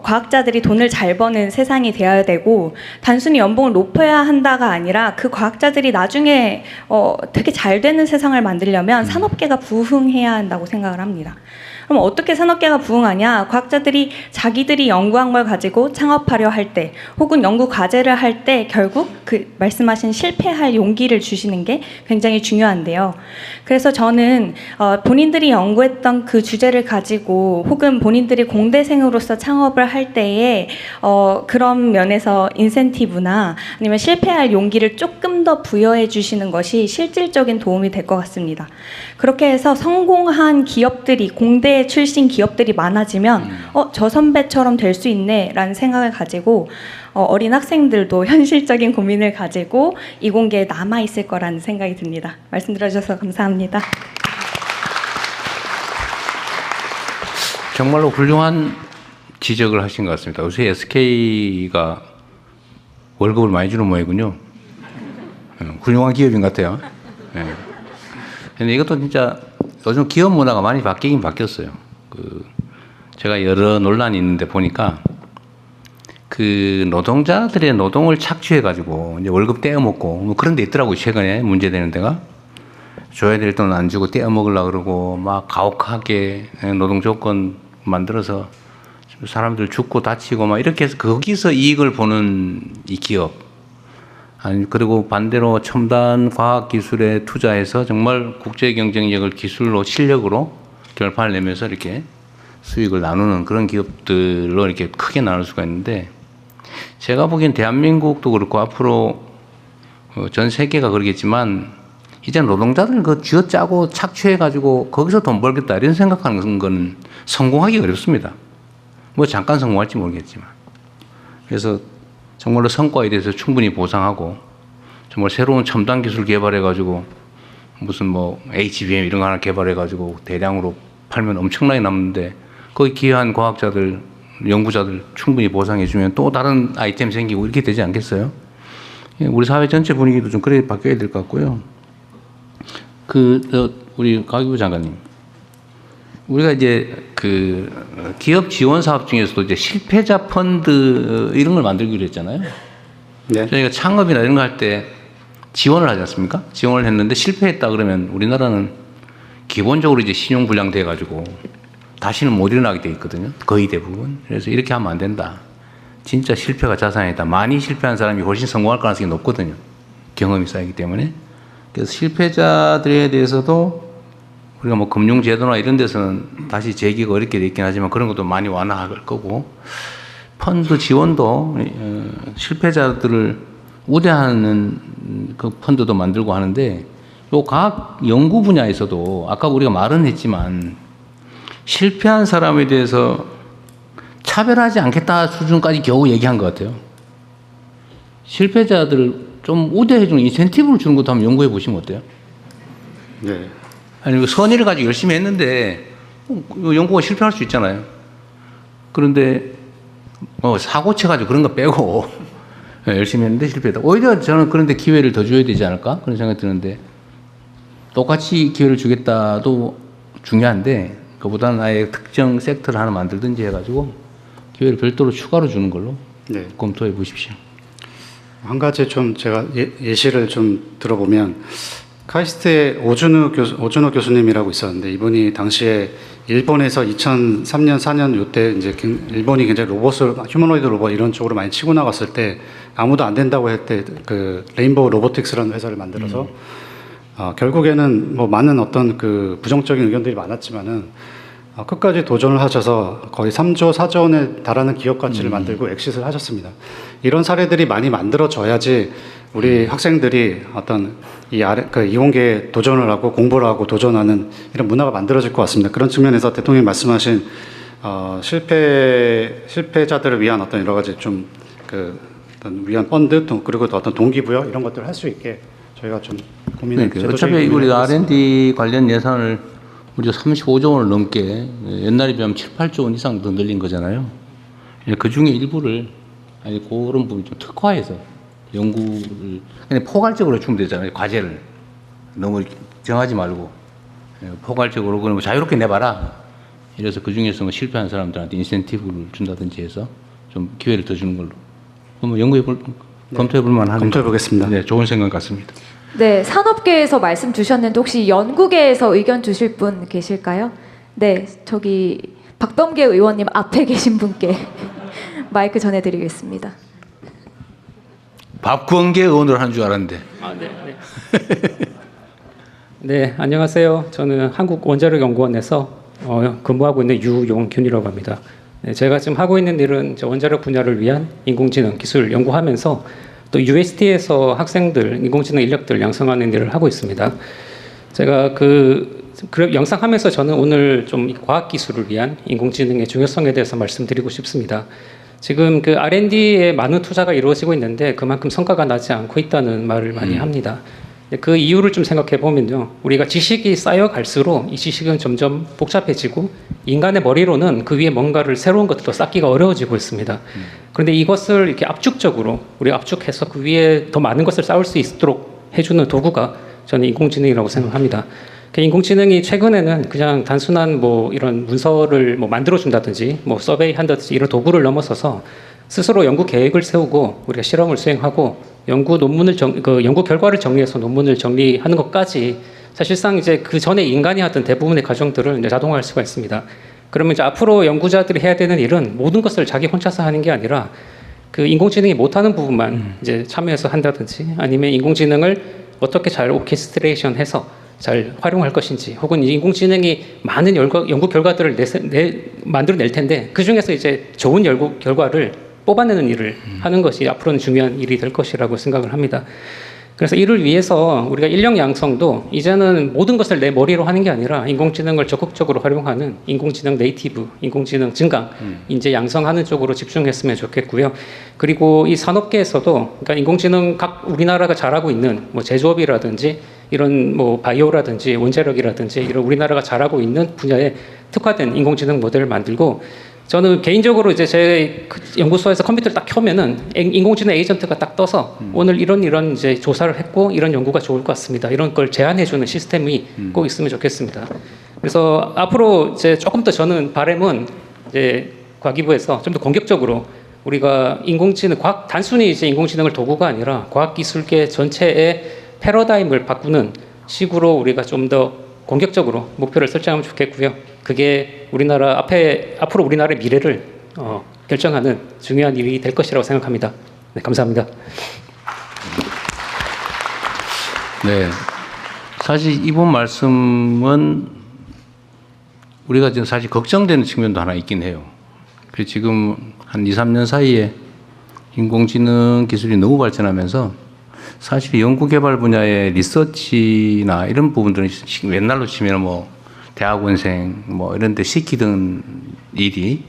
[SPEAKER 9] 과학자들이 돈을 잘 버는 세상이 되어야 되고 단순히 연봉을 높여야 한다가 아니라 그 과학자들이 나중에 되게 잘 되는 세상을 만들려면 산업계가 부흥해야 한다고 생각을 합니다. 그럼 어떻게 산업계가 부흥하냐? 과학자들이 자기들이 연구한 걸 가지고 창업하려 할 때 혹은 연구 과제를 할 때 결국 그 말씀하신 실패할 용기를 주시는 게 굉장히 중요한데요. 그래서 저는 본인들이 연구했던 그 주제를 가지고 혹은 본인들이 공대생으로서 창업을 할 때에 그런 면에서 인센티브나 아니면 실패할 용기를 조금 더 부여해 주시는 것이 실질적인 도움이 될 것 같습니다. 그렇게 해서 성공한 기업들이 공대 출신 기업들이 많아지면 저 선배처럼 될 수 있네 라는 생각을 가지고 어린 학생들도 현실적인 고민을 가지고 이공계에 남아있을 거라는 생각이 듭니다. 말씀 들어주셔서 감사합니다.
[SPEAKER 2] 정말로 훌륭한 지적을 하신 것 같습니다. 요새 SK가 월급을 많이 주는 모양이군요. 훌륭한 기업인 것 같아요. 근데 이것도 진짜 요즘 기업 문화가 많이 바뀌긴 바뀌었어요. 제가 여러 논란이 있는데 보니까 그 노동자들의 노동을 착취해가지고 이제 월급 떼어먹고 뭐 그런 데 있더라고요. 최근에 문제되는 데가. 줘야 될 돈 안 주고 떼어먹으려고 그러고 막 가혹하게 노동 조건 만들어서 사람들 죽고 다치고 막 이렇게 해서 거기서 이익을 보는 이 기업. 아니, 그리고 반대로 첨단 과학 기술에 투자해서 정말 국제 경쟁력을 기술로 실력으로 결판을 내면서 이렇게 수익을 나누는 그런 기업들로 이렇게 크게 나눌 수가 있는데 제가 보기엔 대한민국도 그렇고 앞으로 전 세계가 그러겠지만 이제 노동자들은 그 쥐어짜고 착취해가지고 거기서 돈 벌겠다 이런 생각하는 건 성공하기 어렵습니다. 뭐 잠깐 성공할지 모르겠지만. 그래서 정말로 성과에 대해서 충분히 보상하고 정말 새로운 첨단 기술 개발해가지고 무슨 뭐 HBM 이런 거 하나 개발해가지고 대량으로 팔면 엄청나게 남는데 거기 기여한 과학자들, 연구자들 충분히 보상해주면 또 다른 아이템 생기고 이렇게 되지 않겠어요? 우리 사회 전체 분위기도 좀 그래 바뀌어야 될 것 같고요. 우리 가기부 장관님, 우리가 이제 그 기업 지원 사업 중에서도 이제 실패자 펀드 이런 걸 만들기로 했잖아요.
[SPEAKER 3] 네.
[SPEAKER 2] 저희가 창업이나 이런 거 할 때 지원을 하지 않습니까? 지원을 했는데 실패했다 그러면 우리나라는 기본적으로 이제 신용 불량돼 가지고 다시는 못 일어나게 돼 있거든요. 거의 대부분. 그래서 이렇게 하면 안 된다. 진짜 실패가 자산이다. 많이 실패한 사람이 훨씬 성공할 가능성이 높거든요. 경험이 쌓이기 때문에. 그래서 실패자들에 대해서도 우리가 뭐 금융제도나 이런 데서는 다시 재기가 어렵게 돼 있긴 하지만 그런 것도 많이 완화할 거고, 펀드 지원도 실패자들을 우대하는 그 펀드도 만들고 하는데, 요 과학 연구 분야에서도 아까 우리가 말은 했지만 실패한 사람에 대해서 차별하지 않겠다 수준까지 겨우 얘기한 것 같아요. 실패자들을 좀 우대해주는 인센티브를 주는 것도 한번 연구해 보시면 어때요?
[SPEAKER 3] 네.
[SPEAKER 2] 아니, 선의를 가지고 열심히 했는데 연구가 실패할 수 있잖아요. 그런데 사고 쳐가지고 그런 거 빼고 열심히 했는데 실패했다. 오히려 저는 그런데 기회를 더 줘야 되지 않을까? 그런 생각이 드는데, 똑같이 기회를 주겠다도 중요한데 그보다는 아예 특정 섹터를 하나 만들든지 해가지고 기회를 별도로 추가로 주는 걸로
[SPEAKER 3] 네.
[SPEAKER 2] 검토해 보십시오.
[SPEAKER 3] 한 가지 좀 제가 예시를 좀 들어보면, 카이스트의 오준호 교수님이라고 있었는데, 이분이 당시에 일본에서 2003년, 4년 요때 이제 일본이 굉장히 휴머노이드 로봇 이런 쪽으로 많이 치고 나갔을 때 아무도 안 된다고 할 때 그 레인보우 로보틱스라는 회사를 만들어서 결국에는 뭐 많은 어떤 그 부정적인 의견들이 많았지만은 끝까지 도전을 하셔서 거의 3조, 4조 원에 달하는 기업 가치를 만들고 엑싯을 하셨습니다. 이런 사례들이 많이 만들어져야지 우리 학생들이 어떤 이공계에 도전을 하고 공부를 하고 도전하는 이런 문화가 만들어질 것 같습니다. 그런 측면에서 대통령이 말씀하신 실패자들을 위한 어떤 여러 가지 좀 어떤 위안 펀드 그리고 또 어떤 동기부여 이런 것들을 할 수 있게 저희가 좀 고민을.
[SPEAKER 2] 어차피 우리 R&D 관련 예산을 우리가 35조 원을 넘게 옛날에 비하면 7, 8조 원 이상 더 늘린 거잖아요. 그 중에 일부를 그런 부분 좀 특화해서 연구를 그냥 포괄적으로 주면 되잖아요. 과제를 너무 정하지 말고 포괄적으로 그럼 자유롭게 내봐라. 이래서 그 중에서 뭐 실패한 사람들한테 인센티브를 준다든지 해서 좀 기회를 더 주는 걸로. 그럼 검토해볼 만한.
[SPEAKER 3] 검토해보겠습니다.
[SPEAKER 2] 네, 좋은 생각 같습니다.
[SPEAKER 1] 네, 산업계에서 말씀 주셨는데 혹시 연구계에서 의견 주실 분 계실까요? 네, 저기 박범계 의원님 앞에 계신 분께 마이크 전해드리겠습니다.
[SPEAKER 2] 박범계 의원으로 한 줄 알았는데.
[SPEAKER 10] 네, 안녕하세요. 저는 한국원자력연구원에서 근무하고 있는 유용균이라고 합니다. 네, 제가 지금 하고 있는 일은 원자력 분야를 위한 인공지능 기술 연구하면서 또 UST에서 학생들 인공지능 인력들 양성하는 일을 하고 있습니다. 제가 그 영상 하면서 저는 오늘 좀 과학기술을 위한 인공지능의 중요성에 대해서 말씀드리고 싶습니다. 지금 그 R&D에 많은 투자가 이루어지고 있는데 그만큼 성과가 나지 않고 있다는 말을 많이 합니다. 그 이유를 좀 생각해 보면요, 우리가 지식이 쌓여갈수록 이 지식은 점점 복잡해지고 인간의 머리로는 그 위에 뭔가를 새로운 것들도 쌓기가 어려워지고 있습니다. 그런데 이것을 이렇게 압축적으로 우리 압축해서 그 위에 더 많은 것을 쌓을 수 있도록 해주는 도구가 저는 인공지능이라고 생각합니다. 인공지능이 최근에는 그냥 단순한 뭐 이런 문서를 뭐 만들어준다든지 뭐 서베이 한다든지 이런 도구를 넘어서서 스스로 연구 계획을 세우고 우리가 실험을 수행하고 연구 결과를 정리해서 논문을 정리하는 것까지 사실상 이제 그 전에 인간이 하던 대부분의 과정들을 이제 자동화할 수가 있습니다. 그러면 이제 앞으로 연구자들이 해야 되는 일은 모든 것을 자기 혼자서 하는 게 아니라 그 인공지능이 못하는 부분만 이제 참여해서 한다든지 아니면 인공지능을 어떻게 잘 오케스트레이션해서 잘 활용할 것인지 혹은 인공지능이 많은 연구 결과들을 만들어낼 텐데 그 중에서 이제 좋은 연구 결과를 뽑아내는 일을 하는 것이 앞으로는 중요한 일이 될 것이라고 생각을 합니다. 그래서 이를 위해서 우리가 인력 양성도 이제는 모든 것을 내 머리로 하는 게 아니라 인공지능을 적극적으로 활용하는 인공지능 네이티브, 인공지능 증강, 인재 양성하는 쪽으로 집중했으면 좋겠고요. 그리고 이 산업계에서도 그러니까 인공지능 우리나라가 잘하고 있는 뭐 제조업이라든지 이런 뭐 바이오라든지 원자력이라든지 이런 우리나라가 잘하고 있는 분야에 특화된 인공지능 모델을 만들고 저는 개인적으로 이제 제 연구소에서 컴퓨터를 딱 켜면은 인공지능 에이전트가 딱 떠서 오늘 이런 이제 조사를 했고 이런 연구가 좋을 것 같습니다. 이런 걸 제안해주는 시스템이 꼭 있으면 좋겠습니다. 그래서 앞으로 이제 조금 더 저는 바람은 이제 과기부에서 좀 더 공격적으로 우리가 인공지능 단순히 이제 인공지능을 도구가 아니라 과학기술계 전체의 패러다임을 바꾸는 식으로 우리가 좀 더 공격적으로 목표를 설정하면 좋겠고요. 그게 앞으로 우리나라의 미래를 결정하는 중요한 일이 될 것이라고 생각합니다. 네, 감사합니다.
[SPEAKER 2] 네, 사실 이번 말씀은 우리가 지금 사실 걱정되는 측면도 하나 있긴 해요. 그래서 지금 한 2, 3년 사이에 인공지능 기술이 너무 발전하면서 사실 연구개발 분야의 리서치나 이런 부분들은 옛날로 치면 뭐 대학원생 뭐 이런 데 시키던 일이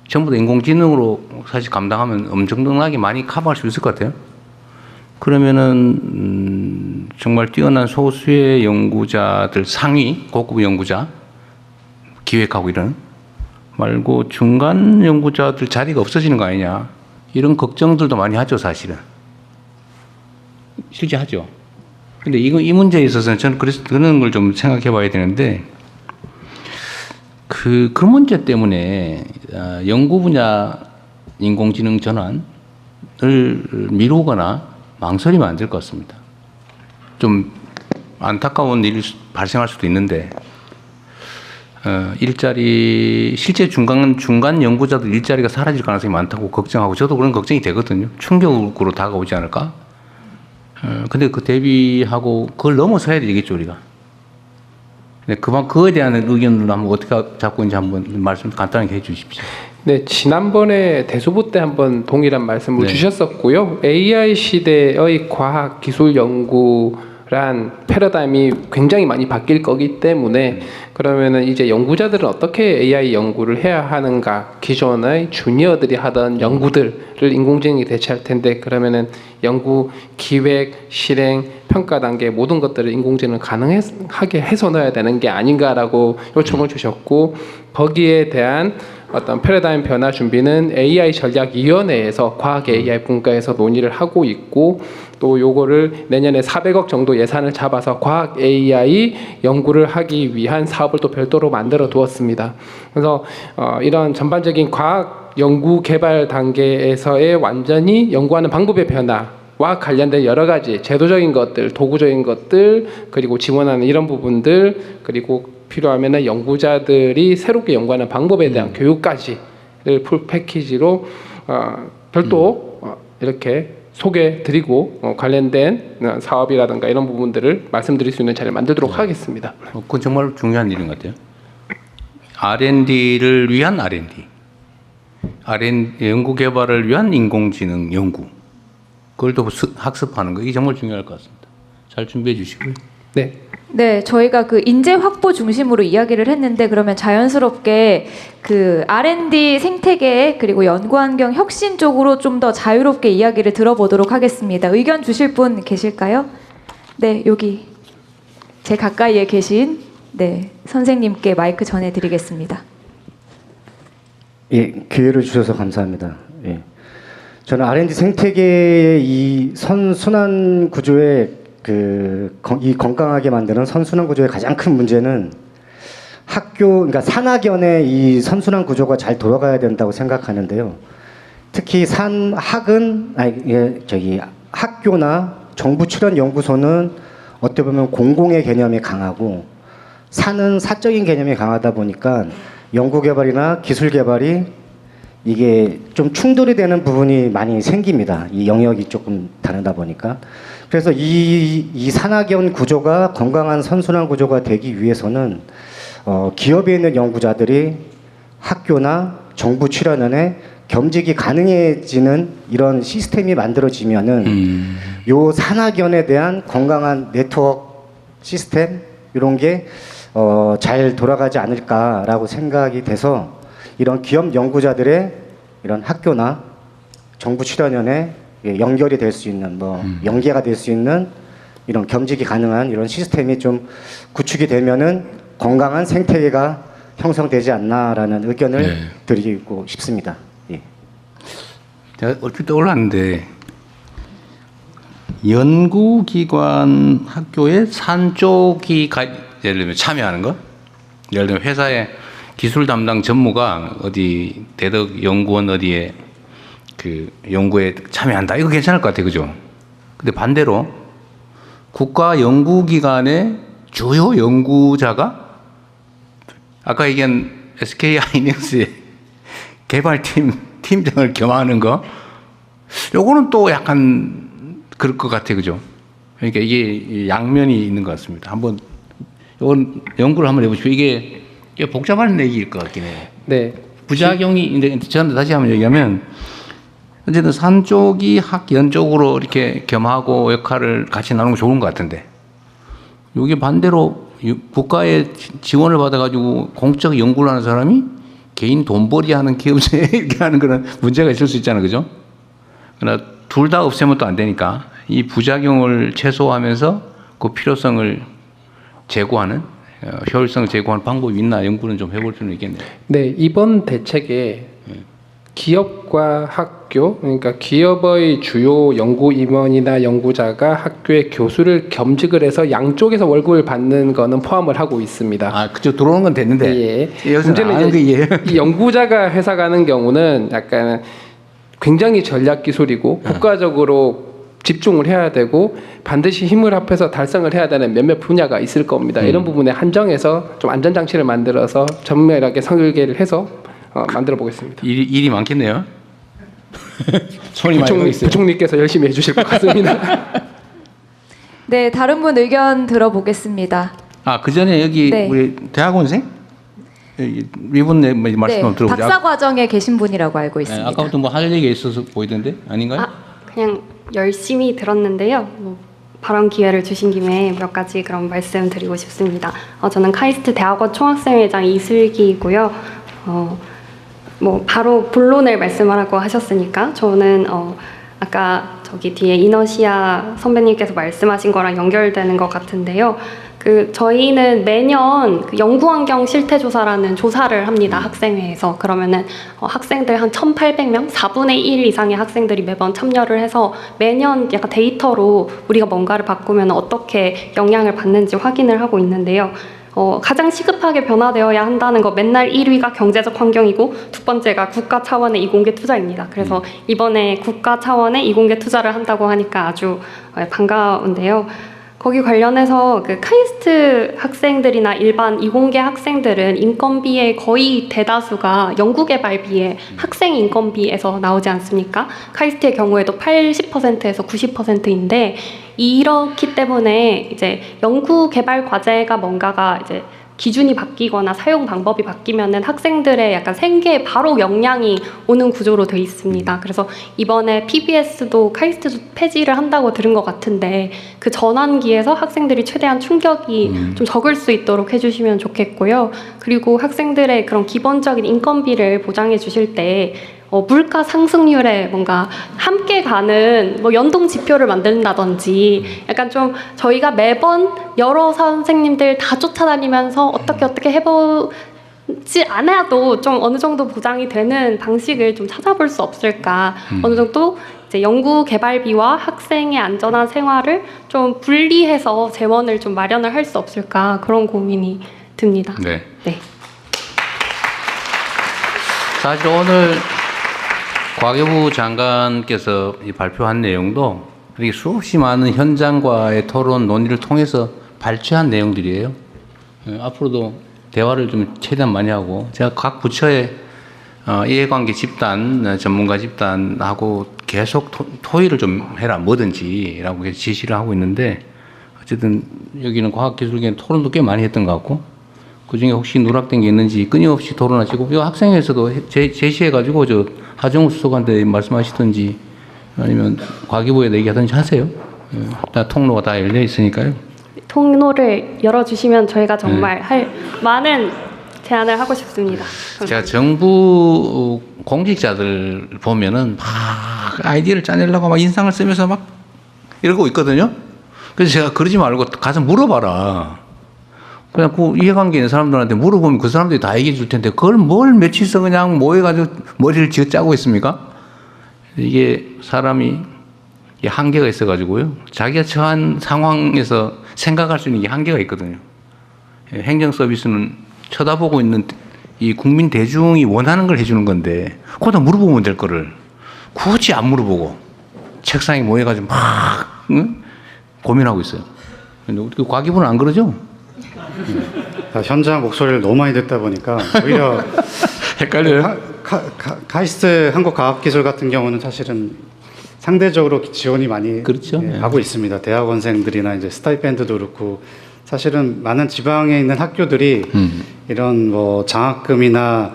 [SPEAKER 2] 전부 다 인공지능으로 사실 감당하면 엄청나게 많이 커버할 수 있을 것 같아요. 그러면은 정말 뛰어난 소수의 연구자들 상위 고급 연구자 기획하고 이런 말고 중간 연구자들 자리가 없어지는 거 아니냐 이런 걱정들도 많이 하죠. 사실은 실제 하죠. 근데 이 문제에 있어서는 저는 그래서 그런 걸 좀 생각해 봐야 되는데 그 문제 때문에 연구 분야 인공지능 전환을 미루거나 망설이면 안 될 것 같습니다. 좀 안타까운 일이 발생할 수도 있는데 일자리 실제 중간 연구자들 일자리가 사라질 가능성이 많다고 걱정하고 저도 그런 걱정이 되거든요. 충격으로 다가오지 않을까? 근데 그 대비하고 그걸 넘어서야 되겠죠 우리가. 네, 그에 대한 의견을 한번 어떻게 잡고 있는지 한번 말씀 간단하게 해주십시오.
[SPEAKER 6] 네, 지난번에 대수부 때 한번 동일한 말씀을
[SPEAKER 2] 네.
[SPEAKER 6] 주셨었고요. AI 시대의 과학 기술 연구란 패러다임이 굉장히 많이 바뀔 거기 때문에 그러면은 이제 연구자들은 어떻게 AI 연구를 해야 하는가? 기존의 주니어들이 하던 연구들을 인공지능이 대체할 텐데 그러면은 연구 기획, 실행, 평가 단계 모든 것들을 인공지능을 가능하게 해서 넣어야 되는 게 아닌가라고 요청을 주셨고 거기에 대한 어떤 패러다임 변화 준비는 AI 전략위원회에서 과학 AI 분과에서 논의를 하고 있고 또 요거를 내년에 400억 정도 예산을 잡아서 과학 AI 연구를 하기 위한 사업을 또 별도로 만들어 두었습니다. 그래서 이런 전반적인 과학 연구 개발 단계에서의 완전히 연구하는 방법의 변화와 관련된 여러 가지 제도적인 것들, 도구적인 것들, 그리고 지원하는 이런 부분들, 그리고 필요하면은 연구자들이 새롭게 연구하는 방법에 대한 교육까지를 풀 패키지로 별도 이렇게 소개드리고 관련된 사업이라든가 이런 부분들을 말씀드릴 수 있는 자리를 만들도록 하겠습니다.
[SPEAKER 2] 그건 정말 중요한 일인 것 같아요. R&D를 위한 R&D, 연구 개발을 위한 인공지능 연구, 그걸 또 학습하는 거 이게 정말 중요할 것 같습니다. 잘 준비해 주시고요.
[SPEAKER 6] 네.
[SPEAKER 1] 네, 저희가 그 인재 확보 중심으로 이야기를 했는데 그러면 자연스럽게 그 R&D 생태계 그리고 연구 환경 혁신 쪽으로 좀 더 자유롭게 이야기를 들어보도록 하겠습니다. 의견 주실 분 계실까요? 네, 여기 제 가까이에 계신 네, 선생님께 마이크 전해드리겠습니다.
[SPEAKER 11] 예, 기회를 주셔서 감사합니다. 예. 저는 R&D 생태계의 이 선순환 구조의 이 건강하게 만드는 선순환 구조의 가장 큰 문제는 그러니까 산학연의 이 선순환 구조가 잘 돌아가야 된다고 생각하는데요. 특히 학교나 정부 출연 연구소는 어떻게 보면 공공의 개념이 강하고 산은 사적인 개념이 강하다 보니까 연구 개발이나 기술 개발이 이게 좀 충돌이 되는 부분이 많이 생깁니다. 이 영역이 조금 다르다 보니까. 그래서 이 산학연 구조가 건강한 선순환 구조가 되기 위해서는 기업에 있는 연구자들이 학교나 정부 출연원에 겸직이 가능해지는 이런 시스템이 만들어지면은 요 산학연에 대한 건강한 네트워크 시스템 이런 게 잘 돌아가지 않을까라고 생각이 돼서 이런 기업 연구자들의 이런 학교나 정부 출연연에 연결이 될 수 있는 연계가 될 수 있는 이런 겸직이 가능한 이런 시스템이 좀 구축이 되면은 건강한 생태계가 형성되지 않나라는 의견을
[SPEAKER 2] 네.
[SPEAKER 11] 드리고 싶습니다. 예.
[SPEAKER 2] 제가 얼핏 떠올랐는데 연구기관 학교에 산 쪽이 예를 들면 참여하는 거, 예를 들면 회사의 기술 담당 전무가 어디 대덕 연구원 어디에 그 연구에 참여한다, 이거 괜찮을 것 같아요, 그죠? 근데 반대로 국가 연구기관의 주요 연구자가 아까 얘기한 SK 하이닉스의 개발팀 팀장을 겸하는 거, 요거는 또 약간 그럴 것 같아요, 그죠? 그러니까 이게 양면이 있는 것 같습니다. 한번 이건 연구를 한번 해보시고 이게 복잡한 얘기일 것 같긴 해요.
[SPEAKER 6] 네.
[SPEAKER 2] 부작용이 저는 다시 한번 얘기하면 어쨌든 산 쪽이 학연 쪽으로 이렇게 겸하고 역할을 같이 나누는 거 좋은 것 같은데 여기 반대로 국가의 지원을 받아가지고 공적 연구를 하는 사람이 개인 돈벌이 하는 기업체에 이렇게 하는 그런 문제가 있을 수 있잖아요, 그죠? 그러나 둘 다 없애면 또 안 되니까 이 부작용을 최소화하면서 그 필요성을 제고하는 효율성을 제고하는 방법이 있나 연구는 좀 해볼 필요는 있겠네요.
[SPEAKER 6] 네, 이번 대책에 기업과 학교, 그러니까 기업의 주요 연구 임원이나 연구자가 학교의 교수를 겸직을 해서 양쪽에서 월급을 받는 거는 포함을 하고 있습니다.
[SPEAKER 2] 아, 그쪽 들어오는 건 됐는데.
[SPEAKER 6] 예. 문제는 이제 이 연구자가 회사 가는 경우는 약간 굉장히 전략 기술이고 국가적으로 집중을 해야 되고 반드시 힘을 합해서 달성을 해야 되는 몇몇 분야가 있을 겁니다. 이런 부분에 한정해서 좀 안전장치를 만들어서 전면하게 설계를 해서 만들어 보겠습니다.
[SPEAKER 2] 일이 많겠네요. 손이 많이 가고 있어요.
[SPEAKER 6] 부총리께서 열심히 해주실 것 같습니다.
[SPEAKER 1] 네, 다른 분 의견 들어보겠습니다.
[SPEAKER 2] 아, 그 전에 여기
[SPEAKER 1] 네.
[SPEAKER 2] 우리 대학원생? 이분 말씀 한번 들어보죠.
[SPEAKER 1] 박사 과정에 계신 분이라고 알고 있습니다.
[SPEAKER 2] 아까부터 뭐 할 얘기가 있어서 보이던데 아닌가요?
[SPEAKER 12] 그냥 열심히 들었는데요. 발언 기회를 주신 김에 몇 가지 그런 말씀드리고 싶습니다. 저는 카이스트 대학원 총학생회장 이슬기이고요. 바로 본론을 말씀하라고 하셨으니까 저는 아까 저기 뒤에 이너시아 선배님께서 말씀하신 거랑 연결되는 것 같은데요. 저희는 매년 연구환경 실태조사라는 조사를 합니다. 학생회에서. 그러면은 학생들 한 1,800명, 4분의 1 이상의 학생들이 매번 참여를 해서 매년 약간 데이터로 우리가 뭔가를 바꾸면 어떻게 영향을 받는지 확인을 하고 있는데요. 가장 시급하게 변화되어야 한다는 거 맨날 1위가 경제적 환경이고 두 번째가 국가 차원의 이공계 투자입니다. 그래서 이번에 국가 차원의 이공계 투자를 한다고 하니까 아주 반가운데요. 거기 관련해서 카이스트 학생들이나 일반 이공계 학생들은 인건비의 거의 대다수가 연구개발비의 학생 인건비에서 나오지 않습니까? 카이스트의 경우에도 80%에서 90%인데 이렇기 때문에 이제 연구개발 과제가 뭔가가 이제 기준이 바뀌거나 사용 방법이 바뀌면은 학생들의 약간 생계에 바로 영향이 오는 구조로 돼 있습니다. 그래서 이번에 PBS도 카이스트도 폐지를 한다고 들은 것 같은데 그 전환기에서 학생들이 최대한 충격이 좀 적을 수 있도록 해주시면 좋겠고요. 그리고 학생들의 그런 기본적인 인건비를 보장해 주실 때 물가 상승률에 뭔가 함께 가는 연동 지표를 만든다든지 약간 좀 저희가 매번 여러 선생님들 다 쫓아다니면서 어떻게 해보지 않아도 좀 어느 정도 보장이 되는 방식을 좀 찾아볼 수 없을까. 어느 정도 이제 연구 개발비와 학생의 안전한 생활을 좀 분리해서 재원을 좀 마련을 할 수 없을까 그런 고민이 듭니다.
[SPEAKER 2] 네.
[SPEAKER 12] 네.
[SPEAKER 2] 사실 오늘 과교부 장관께서 발표한 내용도 이렇게 수없이 많은 현장과의 토론 논의를 통해서 발췌한 내용들이에요. 앞으로도 대화를 좀 최대한 많이 하고 제가 각 부처의 이해관계 집단, 전문가 집단하고 계속 토의를 좀 해라 뭐든지라고 지시를 하고 있는데 어쨌든 여기는 과학기술계는 토론도 꽤 많이 했던 것 같고 그중에 혹시 누락된 게 있는지 끊임없이 토론하시고 이 학생회에서도 제시해가지고 저 하정우 수석한테 말씀하시든지 아니면 과기부에 얘기하든지 하세요. 다 통로가 다 열려 있으니까요.
[SPEAKER 12] 통로를 열어주시면 저희가 정말 할 많은 제안을 하고 싶습니다. 감사합니다.
[SPEAKER 2] 제가 정부 공직자들 보면은 막 아이디어를 짜내려고 막 인상을 쓰면서 막 이러고 있거든요. 그래서 제가 그러지 말고 가서 물어봐라. 그냥 그 이해관계 있는 사람들한테 물어보면 그 사람들이 다 얘기해 줄 텐데 그걸 뭘 며칠서 그냥 모여가지고 머리를 쥐어 짜고 있습니까? 이게 사람이 한계가 있어가지고요. 자기가 처한 상황에서 생각할 수 있는 게 한계가 있거든요. 행정 서비스는 쳐다보고 있는 이 국민 대중이 원하는 걸 해주는 건데 거기다 물어보면 될 거를 굳이 안 물어보고 책상에 모여가지고 막 고민하고 있어요. 근데 우리 과기부는 안 그러죠?
[SPEAKER 3] 현장 목소리를 너무 많이 듣다 보니까 오히려
[SPEAKER 2] 헷갈려요.
[SPEAKER 3] 카이스트 한국과학기술 같은 경우는 사실은 상대적으로 지원이 많이
[SPEAKER 2] 그렇죠.
[SPEAKER 3] 하고 있습니다. 대학원생들이나 이제 스타이펜드도 그렇고 사실은 많은 지방에 있는 학교들이 이런 뭐 장학금이나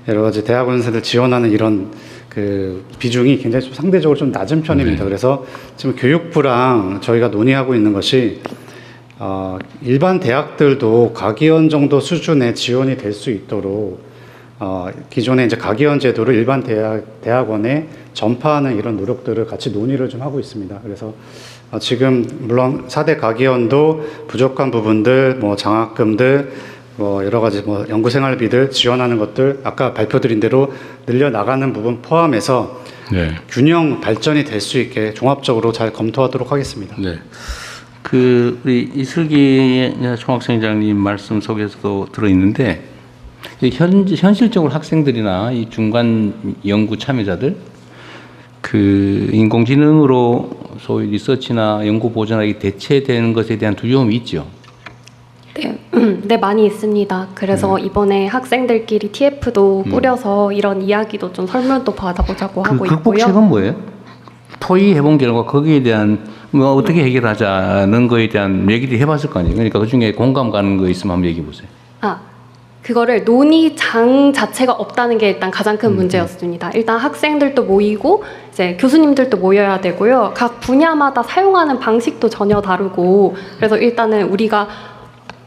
[SPEAKER 3] 여러 가지 대학원생들 지원하는 이런 그 비중이 굉장히 좀 상대적으로 좀 낮은 편입니다. 그래서 지금 교육부랑 저희가 논의하고 있는 것이 일반 대학들도 과기원 정도 수준의 지원이 될 수 있도록 기존에 이제 과기원 제도를 일반 대학원에 전파하는 이런 노력들을 같이 논의를 좀 하고 있습니다. 그래서 지금 물론 4대 과기원도 부족한 부분들, 뭐 장학금들, 뭐 여러 가지 뭐 연구생활비들 지원하는 것들 아까 발표드린 대로 늘려 나가는 부분 포함해서
[SPEAKER 2] 네.
[SPEAKER 3] 균형 발전이 될 수 있게 종합적으로 잘 검토하도록 하겠습니다.
[SPEAKER 2] 네. 그 우리 이슬기 총학생장님 말씀 속에서도 들어 있는데 현실적으로 학생들이나 이 중간 연구 참여자들 그 인공지능으로 소위 리서치나 연구 보존하기 대체되는 것에 대한 두려움이 있죠.
[SPEAKER 12] 네, 네 많이 있습니다. 그래서 이번에 학생들끼리 TF도 꾸려서 이런 이야기도 좀 설문도 받아보자고 하고 있고요.
[SPEAKER 2] 극복책은 뭐예요? 토의 해본 결과 거기에 대한 뭐 어떻게 해결하자는 거에 대한 얘기를 해봤을 거 아니에요. 그러니까 그 중에 공감 가는 거 있으면 한번 얘기해 보세요.
[SPEAKER 12] 그거를 논의장 자체가 없다는 게 일단 가장 큰 문제였습니다. 일단 학생들도 모이고 이제 교수님들도 모여야 되고요. 각 분야마다 사용하는 방식도 전혀 다르고 그래서 일단은 우리가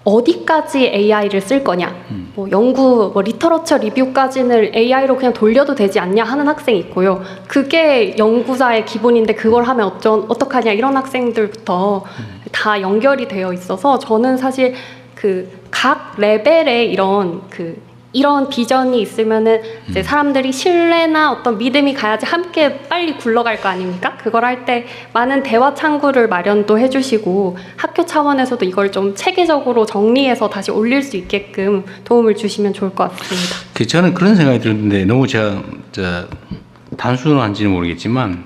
[SPEAKER 12] 어디까지 AI를 쓸 거냐, 뭐 연구, 뭐 리터러처 리뷰까지는 AI로 그냥 돌려도 되지 않냐 하는 학생이 있고요. 그게 연구자의 기본인데 그걸 하면 어떡하냐 이런 학생들부터 다 연결이 되어 있어서 저는 사실 그 각 레벨에 이런 비전이 있으면은 이제 사람들이 신뢰나 어떤 믿음이 가야지 함께 빨리 굴러갈 거 아닙니까? 그걸 할 때 많은 대화 창구를 마련도 해주시고 학교 차원에서도 이걸 좀 체계적으로 정리해서 다시 올릴 수 있게끔 도움을 주시면 좋을 것 같습니다.
[SPEAKER 2] 저는 그런 생각이 들었는데 너무 제가 단순한지는 모르겠지만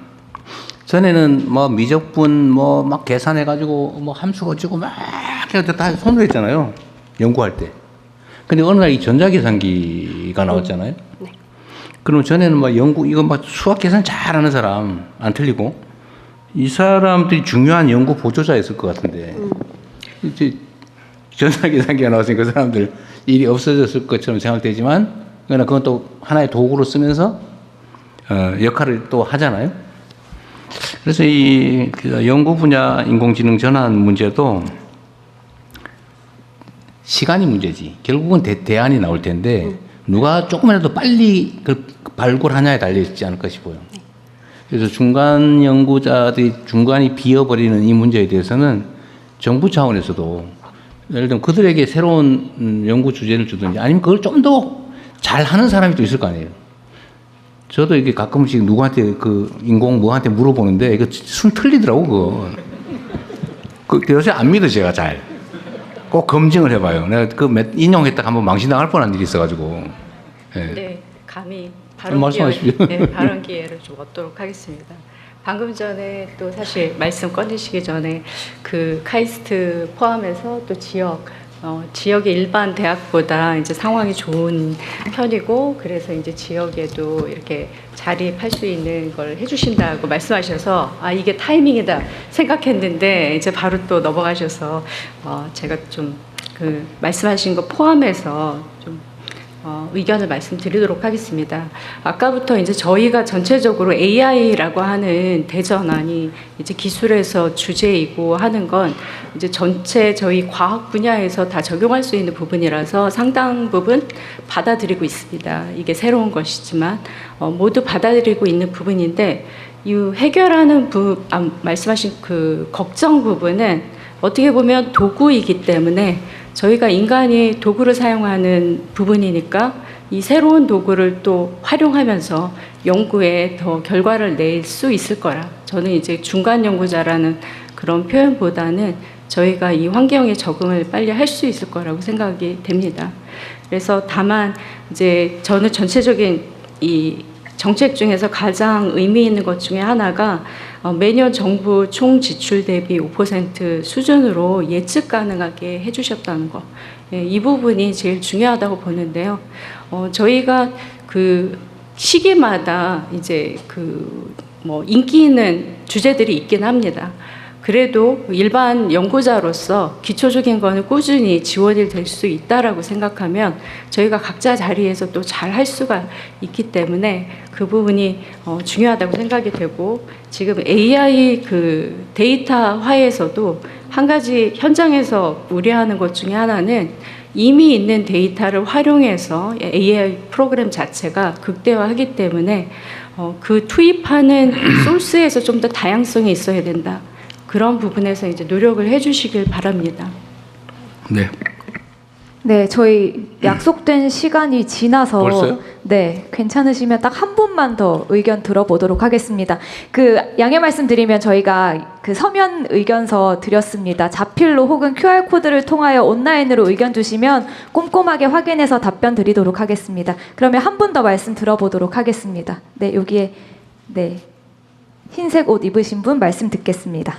[SPEAKER 2] 전에는 뭐 미적분 뭐 막 계산해가지고 뭐 함수 어쩌고 막 다 손으로 했잖아요. 연구할 때. 근데 어느 날 이 전자계산기가 나왔잖아요.
[SPEAKER 12] 네.
[SPEAKER 2] 그럼 전에는 막 이거 막 수학 계산 잘하는 사람 안 틀리고 이 사람들이 중요한 연구 보조자였을 것 같은데 이제 전자계산기가 나왔으니까 그 사람들 일이 없어졌을 것처럼 생각되지만 그러나 그건 또 하나의 도구로 쓰면서 역할을 또 하잖아요. 그래서 이 연구 분야 인공지능 전환 문제도 시간이 문제지. 결국은 대안이 나올 텐데 누가 조금이라도 빨리 그 발굴하냐에 달려 있지 않을까 싶어요. 그래서 중간 연구자들이 중간이 비어버리는 이 문제에 대해서는 정부 차원에서도 예를 들면 그들에게 새로운 연구 주제를 주든지 아니면 그걸 좀 더 잘하는 사람이 또 있을 거 아니에요. 저도 이게 가끔씩 누구한테 뭐한테 물어보는데 이거 순 틀리더라고 그거. 요새 안 믿어 제가 잘. 꼭 검증을 해봐요. 내가 인용했다가 한번 망신당할 뻔한 일이 있어가지고.
[SPEAKER 7] 네, 감히
[SPEAKER 2] 말씀하십시오.
[SPEAKER 7] 발언 기회를 좀 얻도록 하겠습니다. 방금 전에 또 사실 말씀 꺼내시기 전에 그 카이스트 포함해서 또 지역의 일반 대학보다 이제 상황이 좋은 편이고 그래서 이제 지역에도 이렇게 자립할 수 있는 걸 해주신다고 말씀하셔서 이게 타이밍이다 생각했는데 이제 바로 또 넘어가셔서 제가 좀 그 말씀하신 거 포함해서 좀 의견을 말씀드리도록 하겠습니다. 아까부터 이제 저희가 전체적으로 AI라고 하는 대전환이 이제 기술에서 주제이고 하는 건 이제 전체 저희 과학 분야에서 다 적용할 수 있는 부분이라서 상당 부분 받아들이고 있습니다. 이게 새로운 것이지만 모두 받아들이고 있는 부분인데 이 해결하는 말씀하신 그 걱정 부분은 어떻게 보면 도구이기 때문에 저희가 인간이 도구를 사용하는 부분이니까 이 새로운 도구를 또 활용하면서 연구에 더 결과를 낼 수 있을 거라. 저는 이제 중간 연구자라는 그런 표현보다는 저희가 이 환경에 적응을 빨리 할 수 있을 거라고 생각이 됩니다. 그래서 다만 이제 저는 전체적인 이 정책 중에서 가장 의미 있는 것 중에 하나가 매년 정부 총 지출 대비 5% 수준으로 예측 가능하게 해주셨다는 거. 이 부분이 제일 중요하다고 보는데요. 저희가 그 시기마다 이제 그 뭐 인기 있는 주제들이 있긴 합니다. 그래도 일반 연구자로서 기초적인 거는 꾸준히 지원이 될 수 있다라고 생각하면 저희가 각자 자리에서 또 잘 할 수가 있기 때문에 그 부분이 중요하다고 생각이 되고, 지금 AI 그 데이터화에서도 한 가지 현장에서 우려하는 것 중에 하나는 이미 있는 데이터를 활용해서 AI 프로그램 자체가 극대화하기 때문에 그 투입하는 소스에서 좀 더 다양성이 있어야 된다. 그런 부분에서 이제 노력을 해주시길 바랍니다.
[SPEAKER 2] 네.
[SPEAKER 1] 네, 저희 약속된 시간이 지나서
[SPEAKER 2] 벌써요?
[SPEAKER 1] 네, 괜찮으시면 딱 한 분만 더 의견 들어보도록 하겠습니다. 그 양해 말씀드리면 저희가 그 서면 의견서 드렸습니다. 자필로 혹은 QR 코드를 통하여 온라인으로 의견 주시면 꼼꼼하게 확인해서 답변 드리도록 하겠습니다. 그러면 한 분 더 말씀 들어보도록 하겠습니다. 네, 여기에 네 흰색 옷 입으신 분 말씀 듣겠습니다.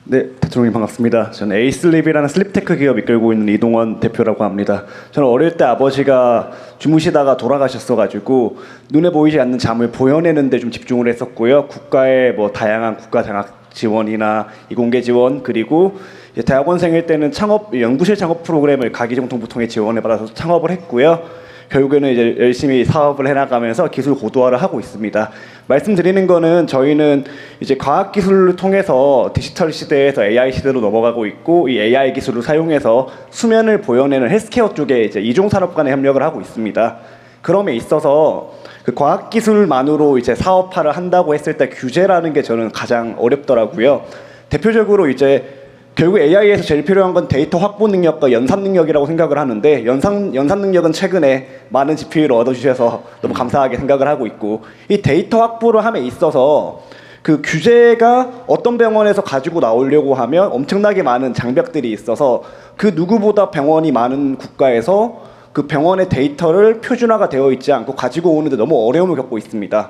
[SPEAKER 13] 네, 대통령님 반갑습니다. 저는 에이슬립이라는 슬립테크 기업 이끌고 있는 이동원 대표라고 합니다. 저는 어릴 때 아버지가 주무시다가 돌아가셨어가지고 눈에 보이지 않는 잠을 보여내는 데 좀 집중을 했었고요. 국가의 뭐 다양한 국가 장학 지원이나 이공계 지원, 그리고 이제 대학원생일 때는 창업 연구실 창업 프로그램을 가기정통부 통해 지원을 받아서 창업을 했고요. 결국에는 이제 열심히 사업을 해나가면서 기술 고도화를 하고 있습니다. 말씀드리는 거는 저희는 이제 과학기술을 통해서 디지털 시대에서 AI 시대로 넘어가고 있고, 이 AI 기술을 사용해서 수면을 보여내는 헬스케어 쪽에 이제 이종산업 간의 협력을 하고 있습니다. 그럼에 있어서 그 과학기술만으로 이제 사업화를 한다고 했을 때 규제라는 게 저는 가장 어렵더라고요. 대표적으로 이제 결국 AI에서 제일 필요한 건 데이터 확보 능력과 연산 능력이라고 생각을 하는데, 연산 능력은 최근에 많은 GPU를 얻어주셔서 너무 감사하게 생각을 하고 있고, 이 데이터 확보를 함에 있어서 그 규제가 어떤 병원에서 가지고 나오려고 하면 엄청나게 많은 장벽들이 있어서 그 누구보다 병원이 많은 국가에서 그 병원의 데이터를 표준화가 되어 있지 않고 가지고 오는데 너무 어려움을 겪고 있습니다.